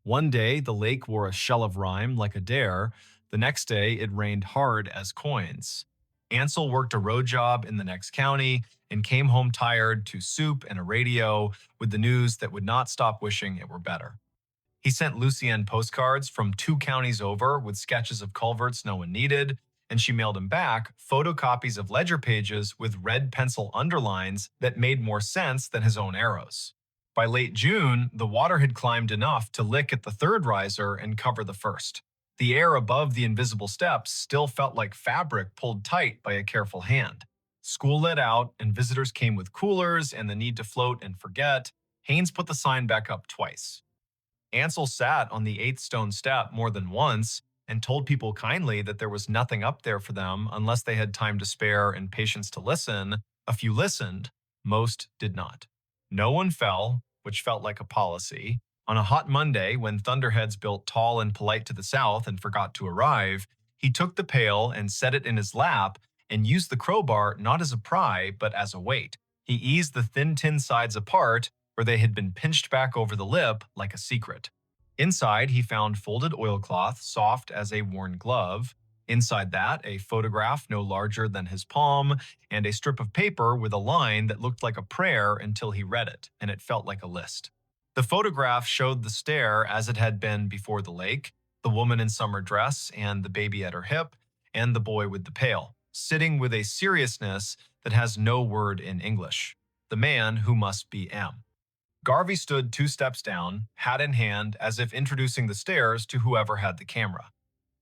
One day, the lake wore a shell of rime like a dare. The next day, it rained hard as coins. Ansel worked a road job in the next county and came home tired to soup and a radio with the news that would not stop wishing it were better. He sent Lucienne postcards from 2 counties over with sketches of culverts no one needed, and she mailed him back photocopies of ledger pages with red pencil underlines that made more sense than his own arrows. By late June, the water had climbed enough to lick at the 3rd riser and cover the 1st. The air above the invisible steps still felt like fabric pulled tight by a careful hand. School let out, and visitors came with coolers and the need to float and forget. Haynes put the sign back up twice. Ansel sat on the 8th stone step more than once and told people kindly that there was nothing up there for them unless they had time to spare and patience to listen. A few listened, most did not. No one fell, which felt like a policy. On a hot Monday, when thunderheads built tall and polite to the south and forgot to arrive, he took the pail and set it in his lap and used the crowbar not as a pry, but as a weight. He eased the thin tin sides apart where they had been pinched back over the lip like a secret. Inside, he found folded oilcloth, soft as a worn glove. Inside that, a photograph no larger than his palm, and a strip of paper with a line that looked like a prayer until he read it, and it felt like a list. The photograph showed the stair as it had been before the lake, the woman in summer dress and the baby at her hip, and the boy with the pail, sitting with a seriousness that has no word in English. The man who must be M. Garvey stood 2 steps down, hat in hand, as if introducing the stairs to whoever had the camera.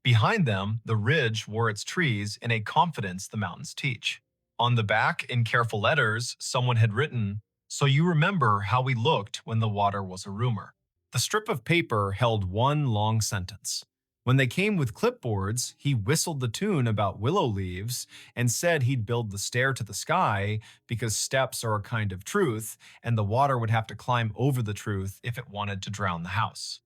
Behind them, the ridge wore its trees in a confidence the mountains teach. On the back, in careful letters, someone had written, "So you remember how we looked when the water was a rumor." The strip of paper held one long sentence. When they came with clipboards, he whistled the tune about willow leaves and said he'd build the stair to the sky because steps are a kind of truth and the water would have to climb over the truth if it wanted to drown the house.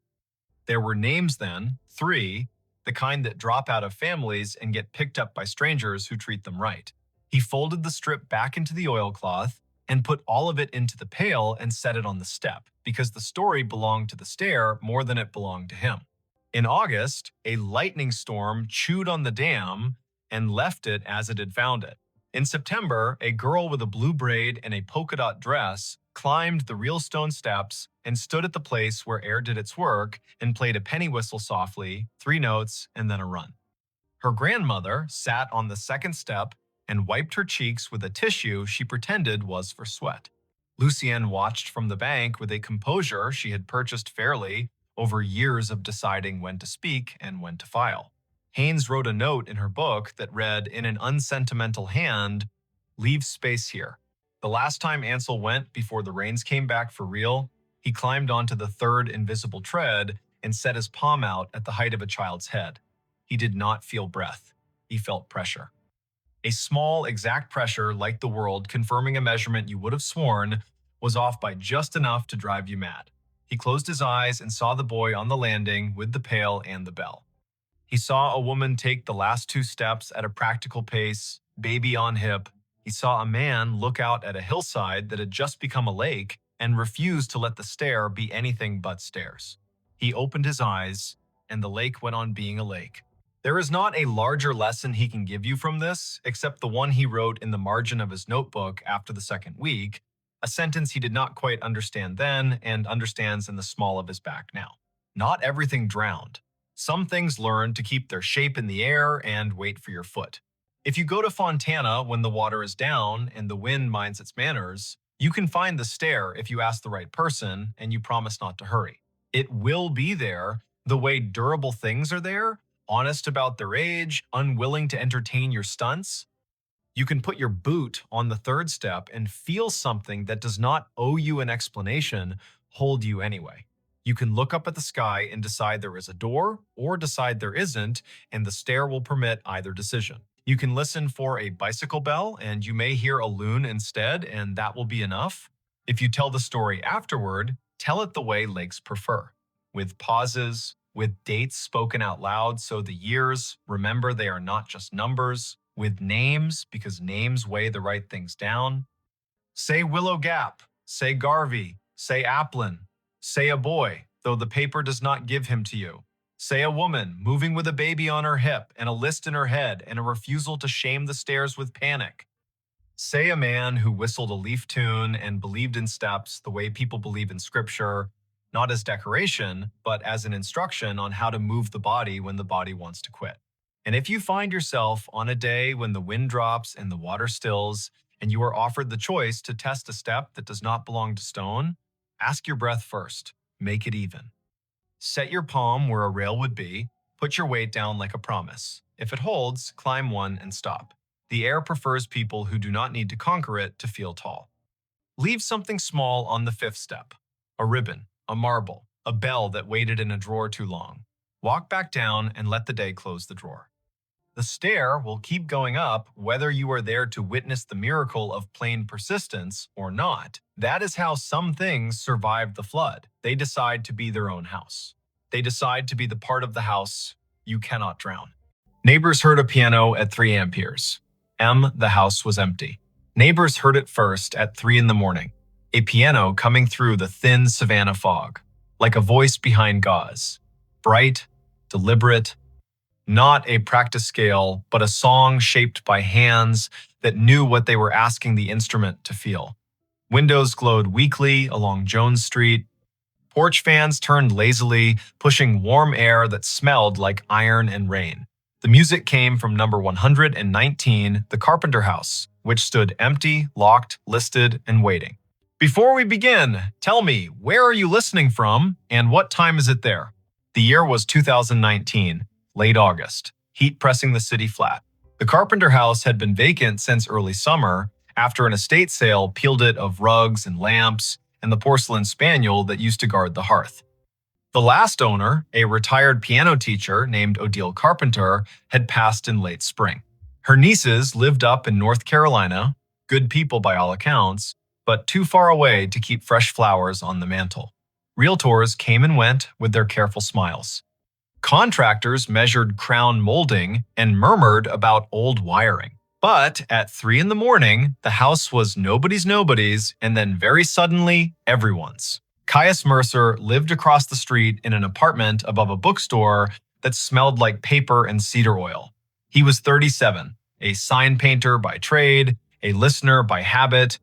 There were names then, 3, the kind that drop out of families and get picked up by strangers who treat them right. He folded the strip back into the oilcloth and put all of it into the pail and set it on the step, because the story belonged to the stair more than it belonged to him. In August, a lightning storm chewed on the dam and left it as it had found it. In September, a girl with a blue braid and a polka dot dress climbed the real stone steps and stood at the place where air did its work and played a penny whistle softly, 3 notes, and then a run. Her grandmother sat on the 2nd step and wiped her cheeks with a tissue she pretended was for sweat. Lucienne watched from the bank with a composure she had purchased fairly over years of deciding when to speak and when to file. Haynes wrote a note in her book that read in an unsentimental hand, "Leave space here." The last time Ansel went before the rains came back for real, he climbed onto the 3rd invisible tread and set his palm out at the height of a child's head. He did not feel breath. He felt pressure. A small, exact pressure like the world confirming a measurement you would have sworn was off by just enough to drive you mad. He closed his eyes and saw the boy on the landing with the pail and the bell. He saw a woman take the last 2 steps at a practical pace, baby on hip. He saw a man look out at a hillside that had just become a lake and refused to let the stair be anything but stairs. He opened his eyes, and the lake went on being a lake. There is not a larger lesson he can give you from this, except the one he wrote in the margin of his notebook after the second week, a sentence he did not quite understand then and understands in the small of his back now. Not everything drowned. Some things learn to keep their shape in the air and wait for your foot. If you go to Fontana when the water is down and the wind minds its manners, you can find the stair if you ask the right person and you promise not to hurry. It will be there, the way durable things are there, honest about their age, unwilling to entertain your stunts. You can put your boot on the third step and feel something that does not owe you an explanation hold you anyway. You can look up at the sky and decide there is a door or decide there isn't, and the stair will permit either decision. You can listen for a bicycle bell and you may hear a loon instead, and that will be enough. If you tell the story afterward, tell it the way lakes prefer, with pauses, with dates spoken out loud so the years remember they are not just numbers, with names because names weigh the right things down. Say Willow Gap, say Garvey, say Applin, say a boy, though the paper does not give him to you. Say a woman moving with a baby on her hip and a list in her head and a refusal to shame the stairs with panic. Say a man who whistled a leaf tune and believed in steps the way people believe in scripture, not as decoration, but as an instruction on how to move the body when the body wants to quit. And if you find yourself on a day when the wind drops and the water stills, and you are offered the choice to test a step that does not belong to stone, ask your breath first. Make it even. Set your palm where a rail would be. Put your weight down like a promise. If it holds, climb one and stop. The air prefers people who do not need to conquer it to feel tall. Leave something small on the fifth step. A ribbon, a marble, a bell that waited in a drawer too long. Walk back down and let the day close the drawer. The stair will keep going up whether you are there to witness the miracle of plain persistence or not. That is how some things survive the flood. They decide to be their own house. They decide to be the part of the house you cannot drown. Neighbors heard a piano at 3 amperes. The house was empty. Neighbors heard it first at 3 in the morning. A piano coming through the thin savanna fog, like a voice behind gauze. Bright, deliberate, not a practice scale, but a song shaped by hands that knew what they were asking the instrument to feel. Windows glowed weakly along Jones Street. Porch fans turned lazily, pushing warm air that smelled like iron and rain. The music came from number 119, the Carpenter House, which stood empty, locked, listed, and waiting. Before we begin, tell me, where are you listening from, and what time is it there? The year was 2019. Late August, heat pressing the city flat. The Carpenter House had been vacant since early summer after an estate sale peeled it of rugs and lamps and the porcelain spaniel that used to guard the hearth. The last owner, a retired piano teacher named Odile Carpenter, had passed in late spring. Her nieces lived up in North Carolina, good people by all accounts, but too far away to keep fresh flowers on the mantle. Realtors came and went with their careful smiles. Contractors measured crown molding and murmured about old wiring. But at 3 in the morning, the house was nobody's, and then very suddenly, everyone's. Caius Mercer lived across the street in an apartment above a bookstore that smelled like paper and cedar oil. He was 37, a sign painter by trade, a listener by habit.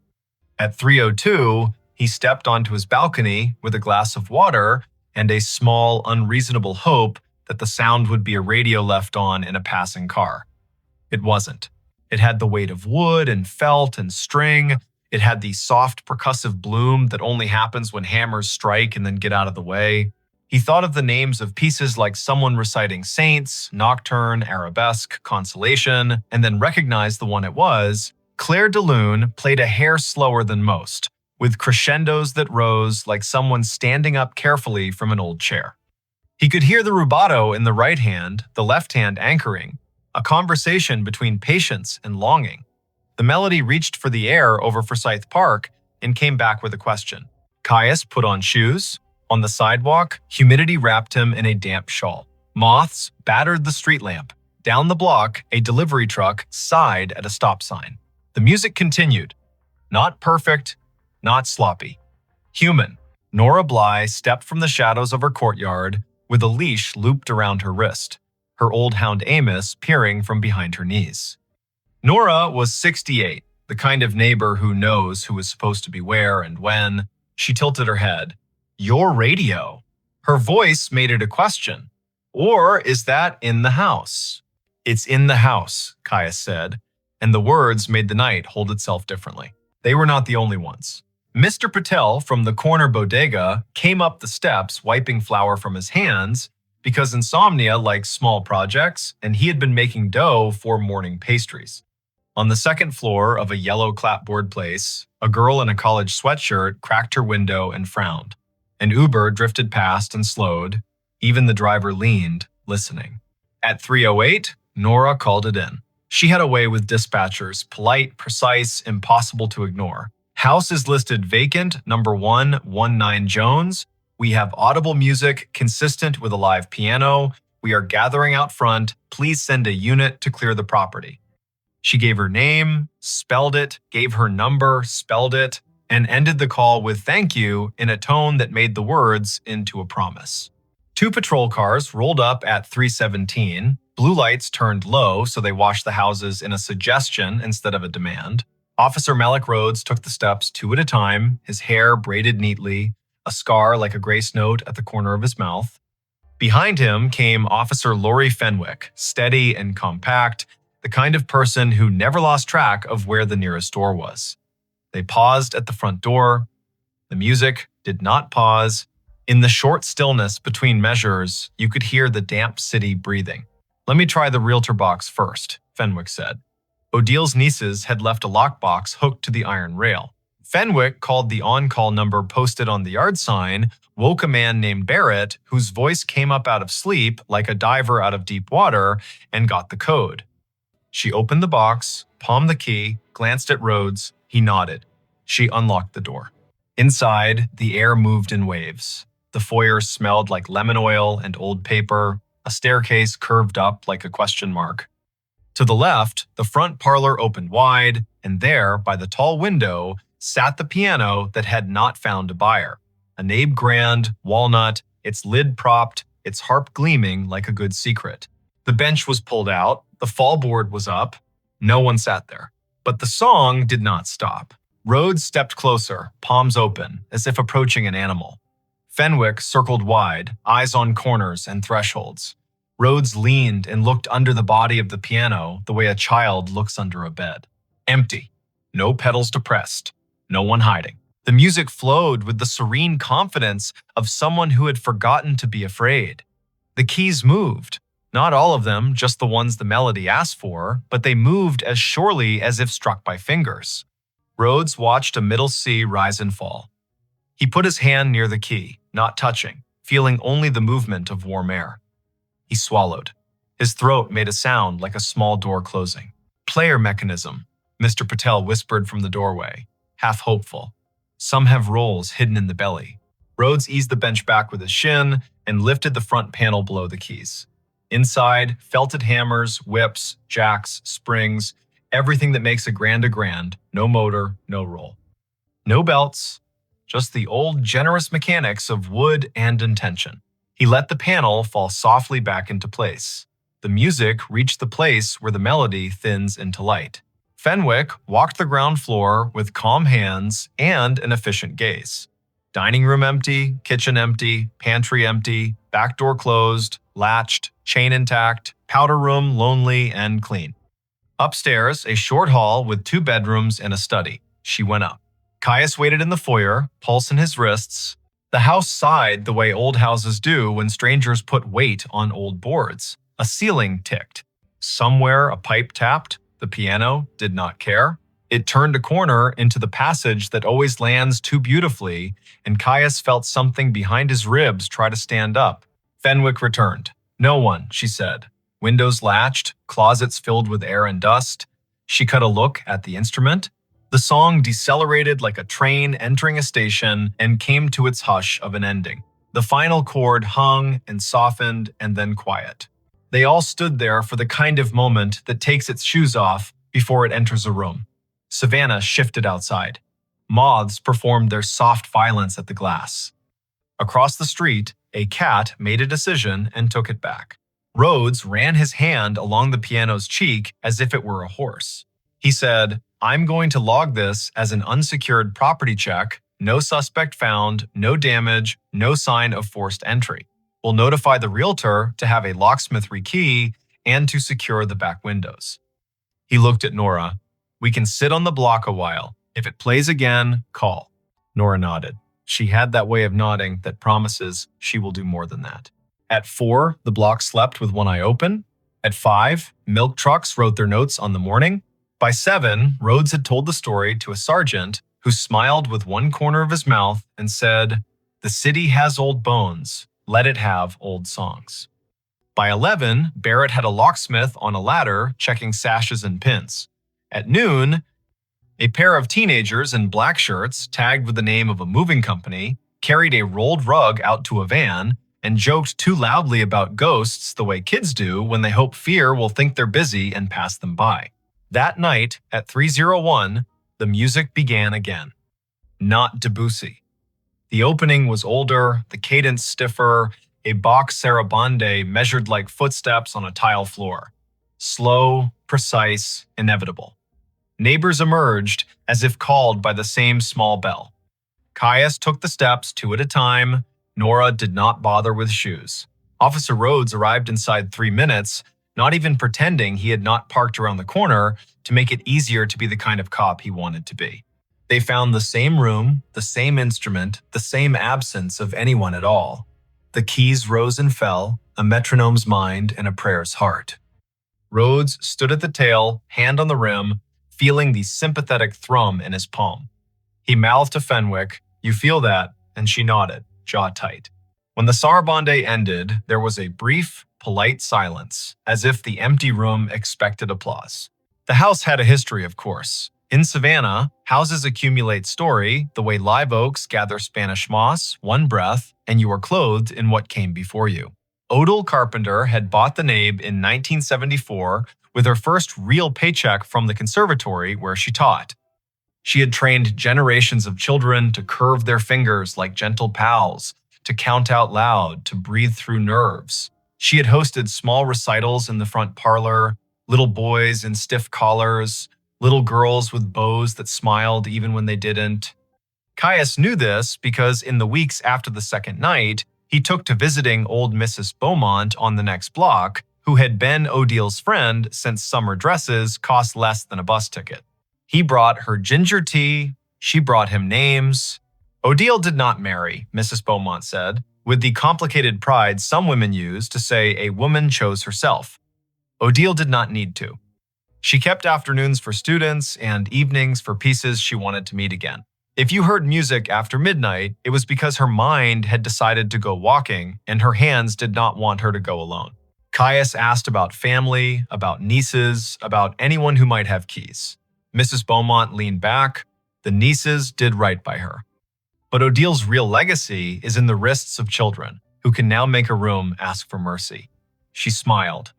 At 3:02, he stepped onto his balcony with a glass of water and a small, unreasonable hope that the sound would be a radio left on in a passing car. It wasn't. It had the weight of wood and felt and string. It had the soft, percussive bloom that only happens when hammers strike and then get out of the way. He thought of the names of pieces like someone reciting Saints, Nocturne, Arabesque, Consolation, and then recognized the one it was. Claire de Lune played a hair slower than most, with crescendos that rose like someone standing up carefully from an old chair. He could hear the rubato in the right hand, the left hand anchoring, a conversation between patience and longing. The melody reached for the air over Forsyth Park and came back with a question. Caius put on shoes. On the sidewalk, humidity wrapped him in a damp shawl. Moths battered the street lamp. Down the block, a delivery truck sighed at a stop sign. The music continued. Not perfect, not sloppy. Human. Nora Bly stepped from the shadows of her courtyard with a leash looped around her wrist, her old hound Amos peering from behind her knees. Nora was 68, the kind of neighbor who knows who is supposed to be where and when. She tilted her head. Your radio. Her voice made it a question. Or is that in the house? It's in the house, Caius said, and the words made the night hold itself differently. They were not the only ones. Mr. Patel from the corner bodega came up the steps wiping flour from his hands because insomnia likes small projects, and he had been making dough for morning pastries. On the second floor of a yellow clapboard place, a girl in a college sweatshirt cracked her window and frowned. An Uber drifted past and slowed. Even the driver leaned, listening. At 3:08, Nora called it in. She had a way with dispatchers, polite, precise, impossible to ignore. House is listed vacant, number 119 Jones. We have audible music consistent with a live piano. We are gathering out front. Please send a unit to clear the property. She gave her name, spelled it, gave her number, spelled it, and ended the call with thank you in a tone that made the words into a promise. 2 patrol cars rolled up at 3:17. Blue lights turned low, so they watched the houses in a suggestion instead of a demand. Officer Malik Rhodes took the steps 2 at a time, his hair braided neatly, a scar like a grace note at the corner of his mouth. Behind him came Officer Laurie Fenwick, steady and compact, the kind of person who never lost track of where the nearest door was. They paused at the front door. The music did not pause. In the short stillness between measures, you could hear the damp city breathing. Let me try the realtor box first, Fenwick said. Odil's nieces had left a lockbox hooked to the iron rail. Fenwick called the on-call number posted on the yard sign, woke a man named Barrett, whose voice came up out of sleep like a diver out of deep water, and got the code. She opened the box, palmed the key, glanced at Rhodes. He nodded. She unlocked the door. Inside, the air moved in waves. The foyer smelled like lemon oil and old paper. A staircase curved up like a question mark. To the left, the front parlor opened wide, and there, by the tall window, sat the piano that had not found a buyer. A Nabe Grand, walnut, its lid propped, its harp gleaming like a good secret. The bench was pulled out, the fallboard was up. No one sat there. But the song did not stop. Rhodes stepped closer, palms open, as if approaching an animal. Fenwick circled wide, eyes on corners and thresholds. Rhodes leaned and looked under the body of the piano the way a child looks under a bed. Empty. No pedals depressed. No one hiding. The music flowed with the serene confidence of someone who had forgotten to be afraid. The keys moved. Not all of them, just the ones the melody asked for, but they moved as surely as if struck by fingers. Rhodes watched a middle C rise and fall. He put his hand near the key, not touching, feeling only the movement of warm air. He swallowed. His throat made a sound like a small door closing. Player mechanism, Mr. Patel whispered from the doorway, half hopeful. Some have rolls hidden in the belly. Rhodes eased the bench back with his shin and lifted the front panel below the keys. Inside, felted hammers, whips, jacks, springs, everything that makes a grand, no motor, no roll. No belts, just the old generous mechanics of wood and intention. He let the panel fall softly back into place. The music reached the place where the melody thins into light. Fenwick walked the ground floor with calm hands and an efficient gaze. Dining room empty, kitchen empty, pantry empty, back door closed, latched, chain intact, powder room lonely and clean. Upstairs, a short hall with 2 bedrooms and a study. She went up. Caius waited in the foyer, pulse in his wrists. The house sighed the way old houses do when strangers put weight on old boards. A ceiling ticked. Somewhere a pipe tapped. The piano did not care. It turned a corner into the passage that always lands too beautifully, and Caius felt something behind his ribs try to stand up. Fenwick returned. No one, she said. Windows latched, closets filled with air and dust. She cut a look at the instrument. The song decelerated like a train entering a station and came to its hush of an ending. The final chord hung and softened and then quiet. They all stood there for the kind of moment that takes its shoes off before it enters a room. Savannah shifted outside. Moths performed their soft violence at the glass. Across the street, a cat made a decision and took it back. Rhodes ran his hand along the piano's cheek as if it were a horse. He said, "I'm going to log this as an unsecured property check, no suspect found, no damage, no sign of forced entry. We'll notify the realtor to have a locksmith rekey and to secure the back windows." He looked at Nora. "We can sit on the block a while. If it plays again, call." Nora nodded. She had that way of nodding that promises she will do more than that. At 4, the block slept with one eye open. At 5, milk trucks wrote their notes on the morning. By 7, Rhodes had told the story to a sergeant who smiled with one corner of his mouth and said, "The city has old bones. Let it have old songs." By 11, Barrett had a locksmith on a ladder checking sashes and pins. At noon, a pair of teenagers in black shirts, tagged with the name of a moving company, carried a rolled rug out to a van and joked too loudly about ghosts the way kids do when they hope fear will think they're busy and pass them by. That night, at 3:01, the music began again. Not Debussy. The opening was older, the cadence stiffer, a Bach sarabande measured like footsteps on a tile floor. Slow, precise, inevitable. Neighbors emerged as if called by the same small bell. Caius took the steps 2 at a time. Nora did not bother with shoes. Officer Rhodes arrived inside 3 minutes, not even pretending he had not parked around the corner to make it easier to be the kind of cop he wanted to be. They found the same room, the same instrument, the same absence of anyone at all. The keys rose and fell, a metronome's mind and a prayer's heart. Rhodes stood at the tail, hand on the rim, feeling the sympathetic thrum in his palm. He mouthed to Fenwick, "You feel that?" and she nodded, jaw tight. When the sarabande ended, there was a brief, polite silence, as if the empty room expected applause. The house had a history, of course. In Savannah, houses accumulate story the way live oaks gather Spanish moss, one breath, and you are clothed in what came before you. Odile Carpenter had bought the nave in 1974 with her first real paycheck from the conservatory where she taught. She had trained generations of children to curve their fingers like gentle pals, to count out loud, to breathe through nerves. She had hosted small recitals in the front parlor, little boys in stiff collars, little girls with bows that smiled even when they didn't. Caius knew this because in the weeks after the second night, he took to visiting old Mrs. Beaumont on the next block, who had been Odile's friend since summer dresses cost less than a bus ticket. He brought her ginger tea, she brought him names. Odile did not marry, Mrs. Beaumont said, with the complicated pride some women use to say a woman chose herself. Odile did not need to. She kept afternoons for students and evenings for pieces she wanted to meet again. If you heard music after midnight, it was because her mind had decided to go walking and her hands did not want her to go alone. Caius asked about family, about nieces, about anyone who might have keys. Mrs. Beaumont leaned back. The nieces did right by her. But Odile's real legacy is in the wrists of children, who can now make a room ask for mercy. She smiled.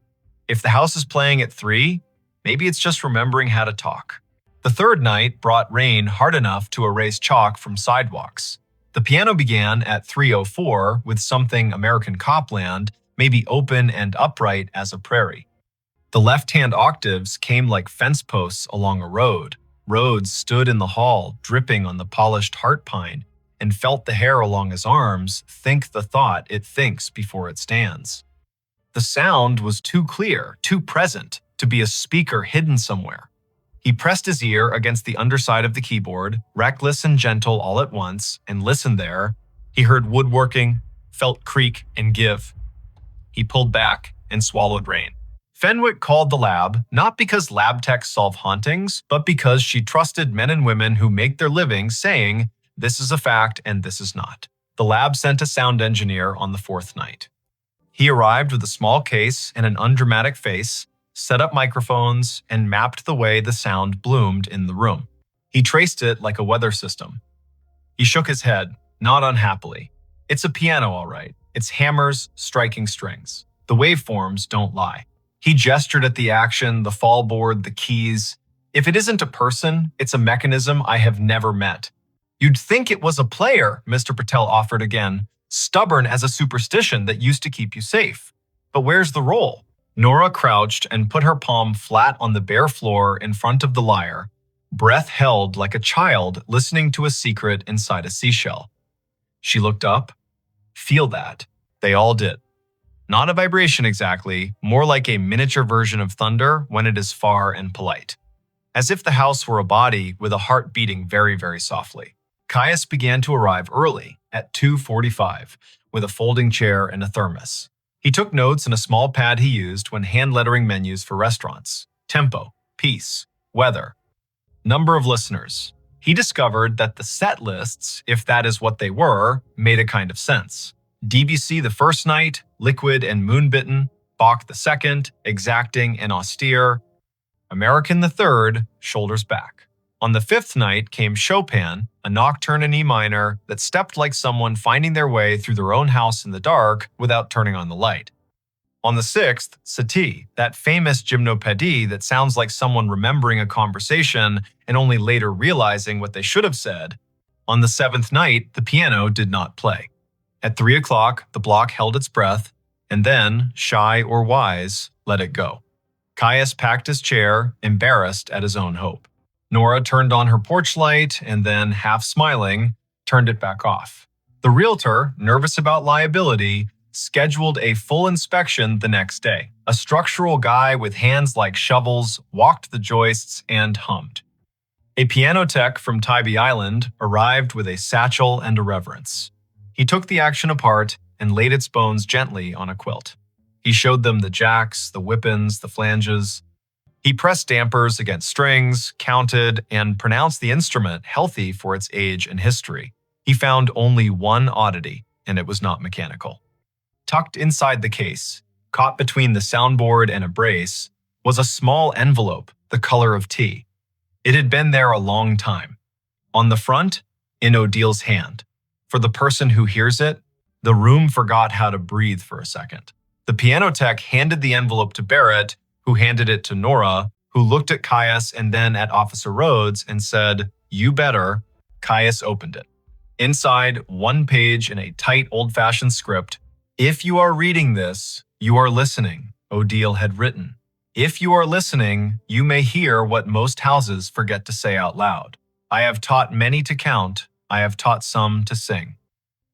If the house is playing at 3, maybe it's just remembering how to talk. The third night brought rain hard enough to erase chalk from sidewalks. The piano began at 3:04 with something American copland, maybe open and upright as a prairie. The left-hand octaves came like fence posts along a road. Rhodes stood in the hall, dripping on the polished heart pine, and felt the hair along his arms think the thought it thinks before it stands. The sound was too clear, too present, to be a speaker hidden somewhere. He pressed his ear against the underside of the keyboard, reckless and gentle all at once, and listened there. He heard woodworking, felt creak and give. He pulled back and swallowed rain. Fenwick called the lab, not because lab techs solve hauntings, but because she trusted men and women who make their living saying, "This is a fact and this is not." The lab sent a sound engineer on the 4th night. He arrived with a small case and an undramatic face, set up microphones, and mapped the way the sound bloomed in the room. He traced it like a weather system. He shook his head, not unhappily. It's a piano, all right. It's hammers striking strings. The waveforms don't lie. He gestured at the action, the fallboard, the keys. If it isn't a person, it's a mechanism I have never met. You'd think it was a player, Mr. Patel offered again, stubborn as a superstition that used to keep you safe. But where's the roll? Nora crouched and put her palm flat on the bare floor in front of the lyre, breath held like a child listening to a secret inside a seashell. She looked up. Feel that. They all did. Not a vibration exactly, more like a miniature version of thunder when it is far and polite. As if the house were a body with a heart beating very, very softly. Caius began to arrive early, at 2:45, with a folding chair and a thermos. He took notes in a small pad he used when hand-lettering menus for restaurants. Tempo, pace, weather, number of listeners. He discovered that the set lists, if that is what they were, made a kind of sense. Debussy the first night, liquid and moonbitten, Bach the second, exacting and austere, American the third, shoulders back. On the fifth night came Chopin, a nocturne in E minor that stepped like someone finding their way through their own house in the dark without turning on the light. On the sixth, Satie, that famous gymnopédie that sounds like someone remembering a conversation and only later realizing what they should have said. On the seventh night, the piano did not play. At 3 o'clock, the block held its breath, and then, shy or wise, let it go. Caius packed his chair, embarrassed at his own hope. Nora turned on her porch light and then, half smiling, turned it back off. The realtor, nervous about liability, scheduled a full inspection the next day. A structural guy with hands like shovels walked the joists and hummed. A piano tech from Tybee Island arrived with a satchel and a reverence. He took the action apart and laid its bones gently on a quilt. He showed them the jacks, the whippins, the flanges. He pressed dampers against strings, counted, and pronounced the instrument healthy for its age and history. He found only one oddity, and it was not mechanical. Tucked inside the case, caught between the soundboard and a brace, was a small envelope the color of tea. It had been there a long time. On the front, in Odil's hand. For the person who hears it, the room forgot how to breathe for a second. The piano tech handed the envelope to Barrett, who handed it to Nora, who looked at Caius and then at Officer Rhodes and said, "You better." Caius opened it. Inside, one page in a tight old-fashioned script. "If you are reading this, you are listening," Odile had written. "If you are listening, you may hear what most houses forget to say out loud. I have taught many to count, I have taught some to sing.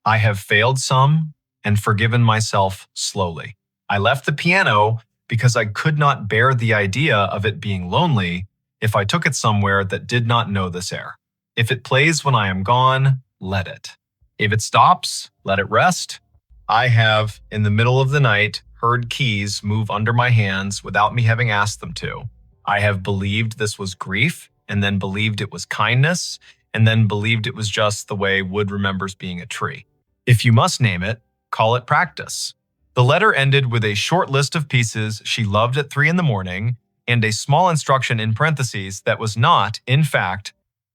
I have failed some and forgiven myself slowly. I left the piano because I could not bear the idea of it being lonely if I took it somewhere that did not know this air. If it plays when I am gone, let it. If it stops, let it rest. I have, in the middle of the night, heard keys move under my hands without me having asked them to. I have believed this was grief, and then believed it was kindness, and then believed it was just the way wood remembers being a tree. If you must name it, call it practice." The letter ended with a short list of pieces she loved at 3 in the morning and a small instruction in parentheses that was not, in fact,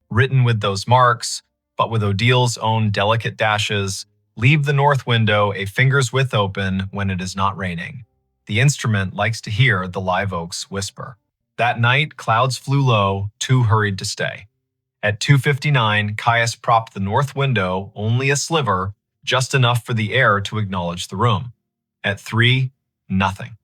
written with those marks, but with Odile's own delicate dashes. "Leave the north window a finger's width open when it is not raining. The instrument likes to hear the live oaks whisper." That night, clouds flew low, too hurried to stay. At 2:59, Caius propped the north window, only a sliver, just enough for the air to acknowledge the room. At 3, nothing.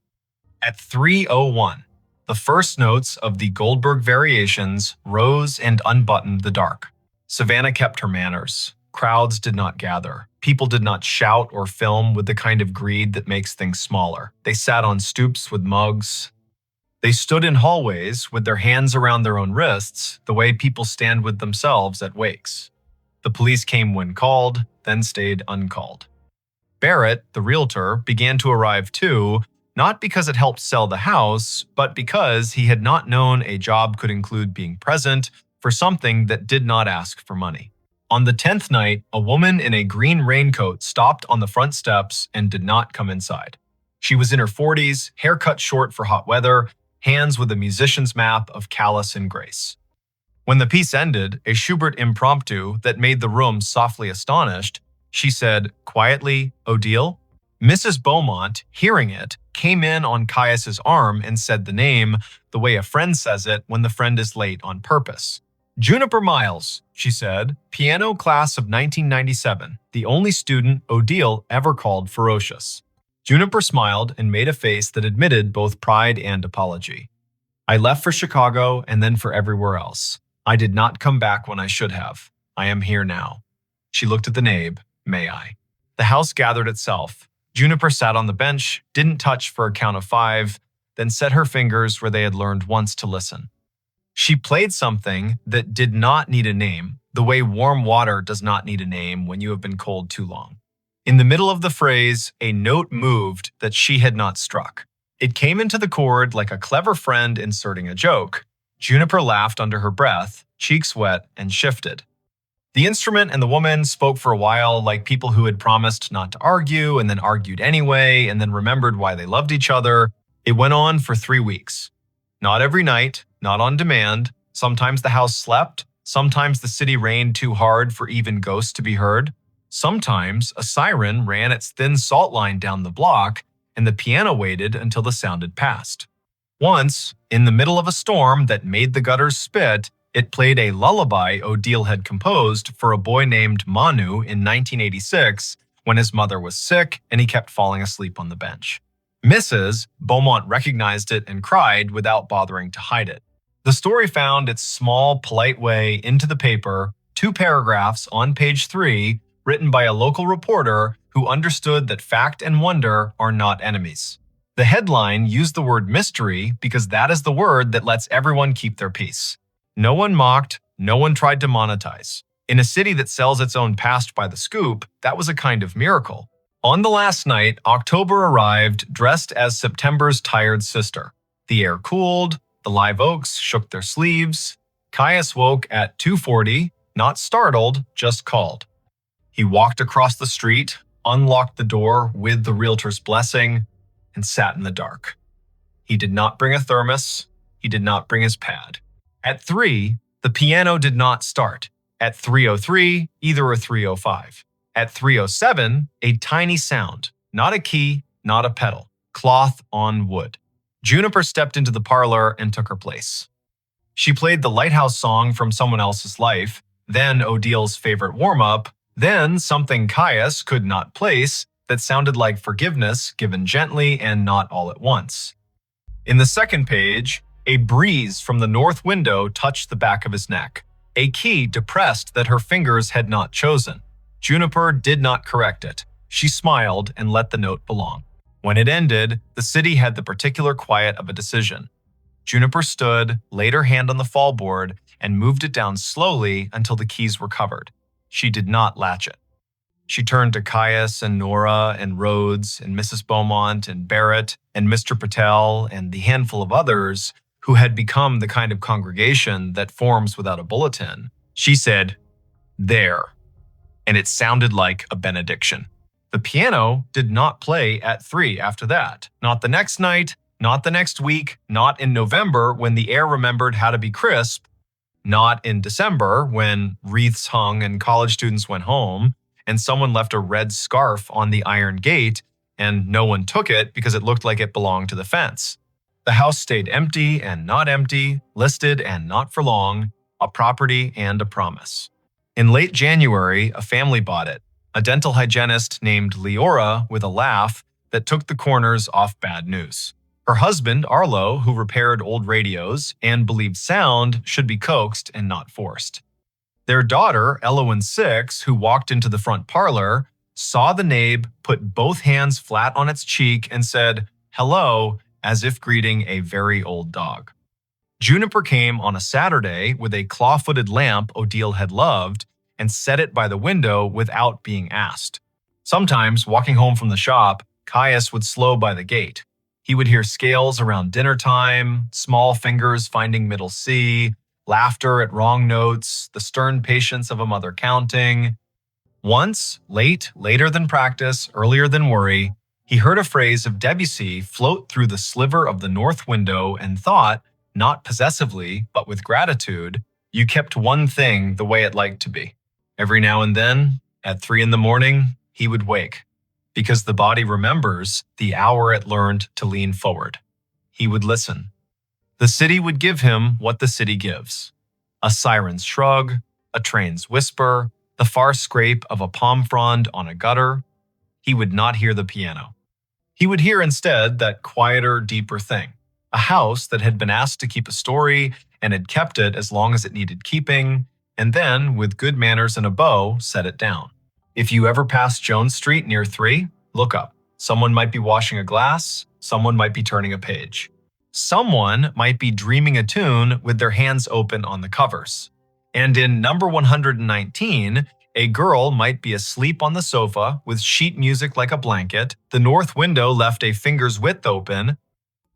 At 3:01, the first notes of the Goldberg variations rose and unbuttoned the dark. Savannah kept her manners. Crowds did not gather. People did not shout or film with the kind of greed that makes things smaller. They sat on stoops with mugs. They stood in hallways with their hands around their own wrists, the way people stand with themselves at wakes. The police came when called, then stayed uncalled. Barrett, the realtor, began to arrive too, not because it helped sell the house, but because he had not known a job could include being present for something that did not ask for money. On the 10th night, a woman in a green raincoat stopped on the front steps and did not come inside. She was in her 40s, hair cut short for hot weather, hands with a musician's map of callous and grace. When the piece ended, a Schubert impromptu that made the room softly astonished, she said, quietly, "Odile?" Mrs. Beaumont, hearing it, came in on Caius's arm and said the name, the way a friend says it when the friend is late on purpose. Juniper Miles, she said, piano class of 1997, the only student Odile ever called ferocious. Juniper smiled and made a face that admitted both pride and apology. I left for Chicago and then for everywhere else. I did not come back when I should have. I am here now. She looked at the nabe. May I? The house gathered itself. Juniper sat on the bench, didn't touch for a count of 5, then set her fingers where they had learned once to listen. She played something that did not need a name, the way warm water does not need a name when you have been cold too long. In the middle of the phrase, a note moved that she had not struck. It came into the chord like a clever friend inserting a joke. Juniper laughed under her breath, cheeks wet, and shifted. The instrument and the woman spoke for a while like people who had promised not to argue and then argued anyway and then remembered why they loved each other. It went on for 3 weeks. Not every night, not on demand. Sometimes the house slept. Sometimes the city rained too hard for even ghosts to be heard. Sometimes a siren ran its thin salt line down the block and the piano waited until the sound had passed. Once, in the middle of a storm that made the gutters spit, it played a lullaby Odile had composed for a boy named Manu in 1986 when his mother was sick and he kept falling asleep on the bench. Mrs. Beaumont recognized it and cried without bothering to hide it. The story found its small, polite way into the paper, 2 paragraphs on page 3, written by a local reporter who understood that fact and wonder are not enemies. The headline used the word mystery because that is the word that lets everyone keep their peace. No one mocked, no one tried to monetize. In a city that sells its own past by the scoop, that was a kind of miracle. On the last night, October arrived dressed as September's tired sister. The air cooled, the live oaks shook their sleeves. Caius woke at 2:40, not startled, just called. He walked across the street, unlocked the door with the realtor's blessing, and sat in the dark. He did not bring a thermos. He did not bring his pad. At 3, the piano did not start. At 3:03, either a 3:05. At 3:07, a tiny sound, not a key, not a pedal, cloth on wood. Juniper stepped into the parlor and took her place. She played the Lighthouse song from someone else's life, then Odile's favorite warm-up, then something Caius could not place that sounded like forgiveness given gently and not all at once. In the second page, a breeze from the north window touched the back of his neck, a key depressed that her fingers had not chosen. Juniper did not correct it. She smiled and let the note belong. When it ended, the city had the particular quiet of a decision. Juniper stood, laid her hand on the fallboard, and moved it down slowly until the keys were covered. She did not latch it. She turned to Caius and Nora and Rhodes and Mrs. Beaumont and Barrett and Mr. Patel and the handful of others who had become the kind of congregation that forms without a bulletin. She said, "There." And it sounded like a benediction. The piano did not play at 3 after that. Not the next night, not the next week, not in November when the air remembered how to be crisp, not in December when wreaths hung and college students went home and someone left a red scarf on the iron gate and no one took it because it looked like it belonged to the fence. The house stayed empty and not empty, listed and not for long, a property and a promise. In late January, a family bought it, a dental hygienist named Leora with a laugh that took the corners off bad news. Her husband, Arlo, who repaired old radios and believed sound should be coaxed and not forced. Their daughter, Elowen 6, who walked into the front parlor, saw the nabe, put both hands flat on its cheek, and said, "Hello," as if greeting a very old dog. Juniper came on a Saturday with a claw-footed lamp Odile had loved and set it by the window without being asked. Sometimes, walking home from the shop, Caius would slow by the gate. He would hear scales around dinner time, small fingers finding middle C, laughter at wrong notes, the stern patience of a mother counting. Once, later than practice, earlier than worry, he heard a phrase of Debussy float through the sliver of the north window and thought, not possessively, but with gratitude, you kept one thing the way it liked to be. Every now and then, at 3 in the morning, he would wake, because the body remembers the hour it learned to lean forward. He would listen. The city would give him what the city gives, A siren's shrug, a train's whisper, the far scrape of a palm frond on a gutter. He would not hear the piano. He would hear instead that quieter, deeper thing. A house that had been asked to keep a story and had kept it as long as it needed keeping, and then, with good manners and a bow, set it down. If you ever pass Jones Street near 3, look up. Someone might be washing a glass, someone might be turning a page. Someone might be dreaming a tune with their hands open on the covers. And in number 119, a girl might be asleep on the sofa with sheet music like a blanket, the north window left a finger's width open,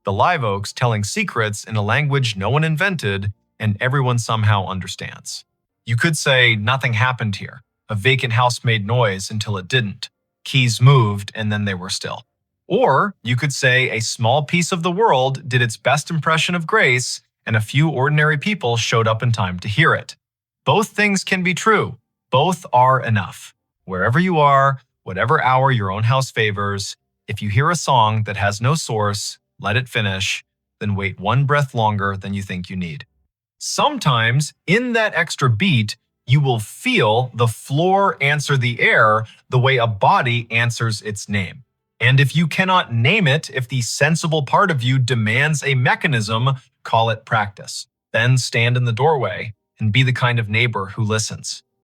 the live oaks telling secrets in a language no one invented and everyone somehow understands. You could say nothing happened here. A vacant house made noise until it didn't. Keys moved and then they were still. Or you could say a small piece of the world did its best impression of grace and a few ordinary people showed up in time to hear it. Both things can be true. Both are enough. Wherever you are, whatever hour your own house favors, if you hear a song that has no source, let it finish, then wait one breath longer than you think you need. Sometimes, in that extra beat, you will feel the floor answer the air the way a body answers its name. And if you cannot name it, if the sensible part of you demands a mechanism, call it practice. Then stand in the doorway and be the kind of neighbor who listens.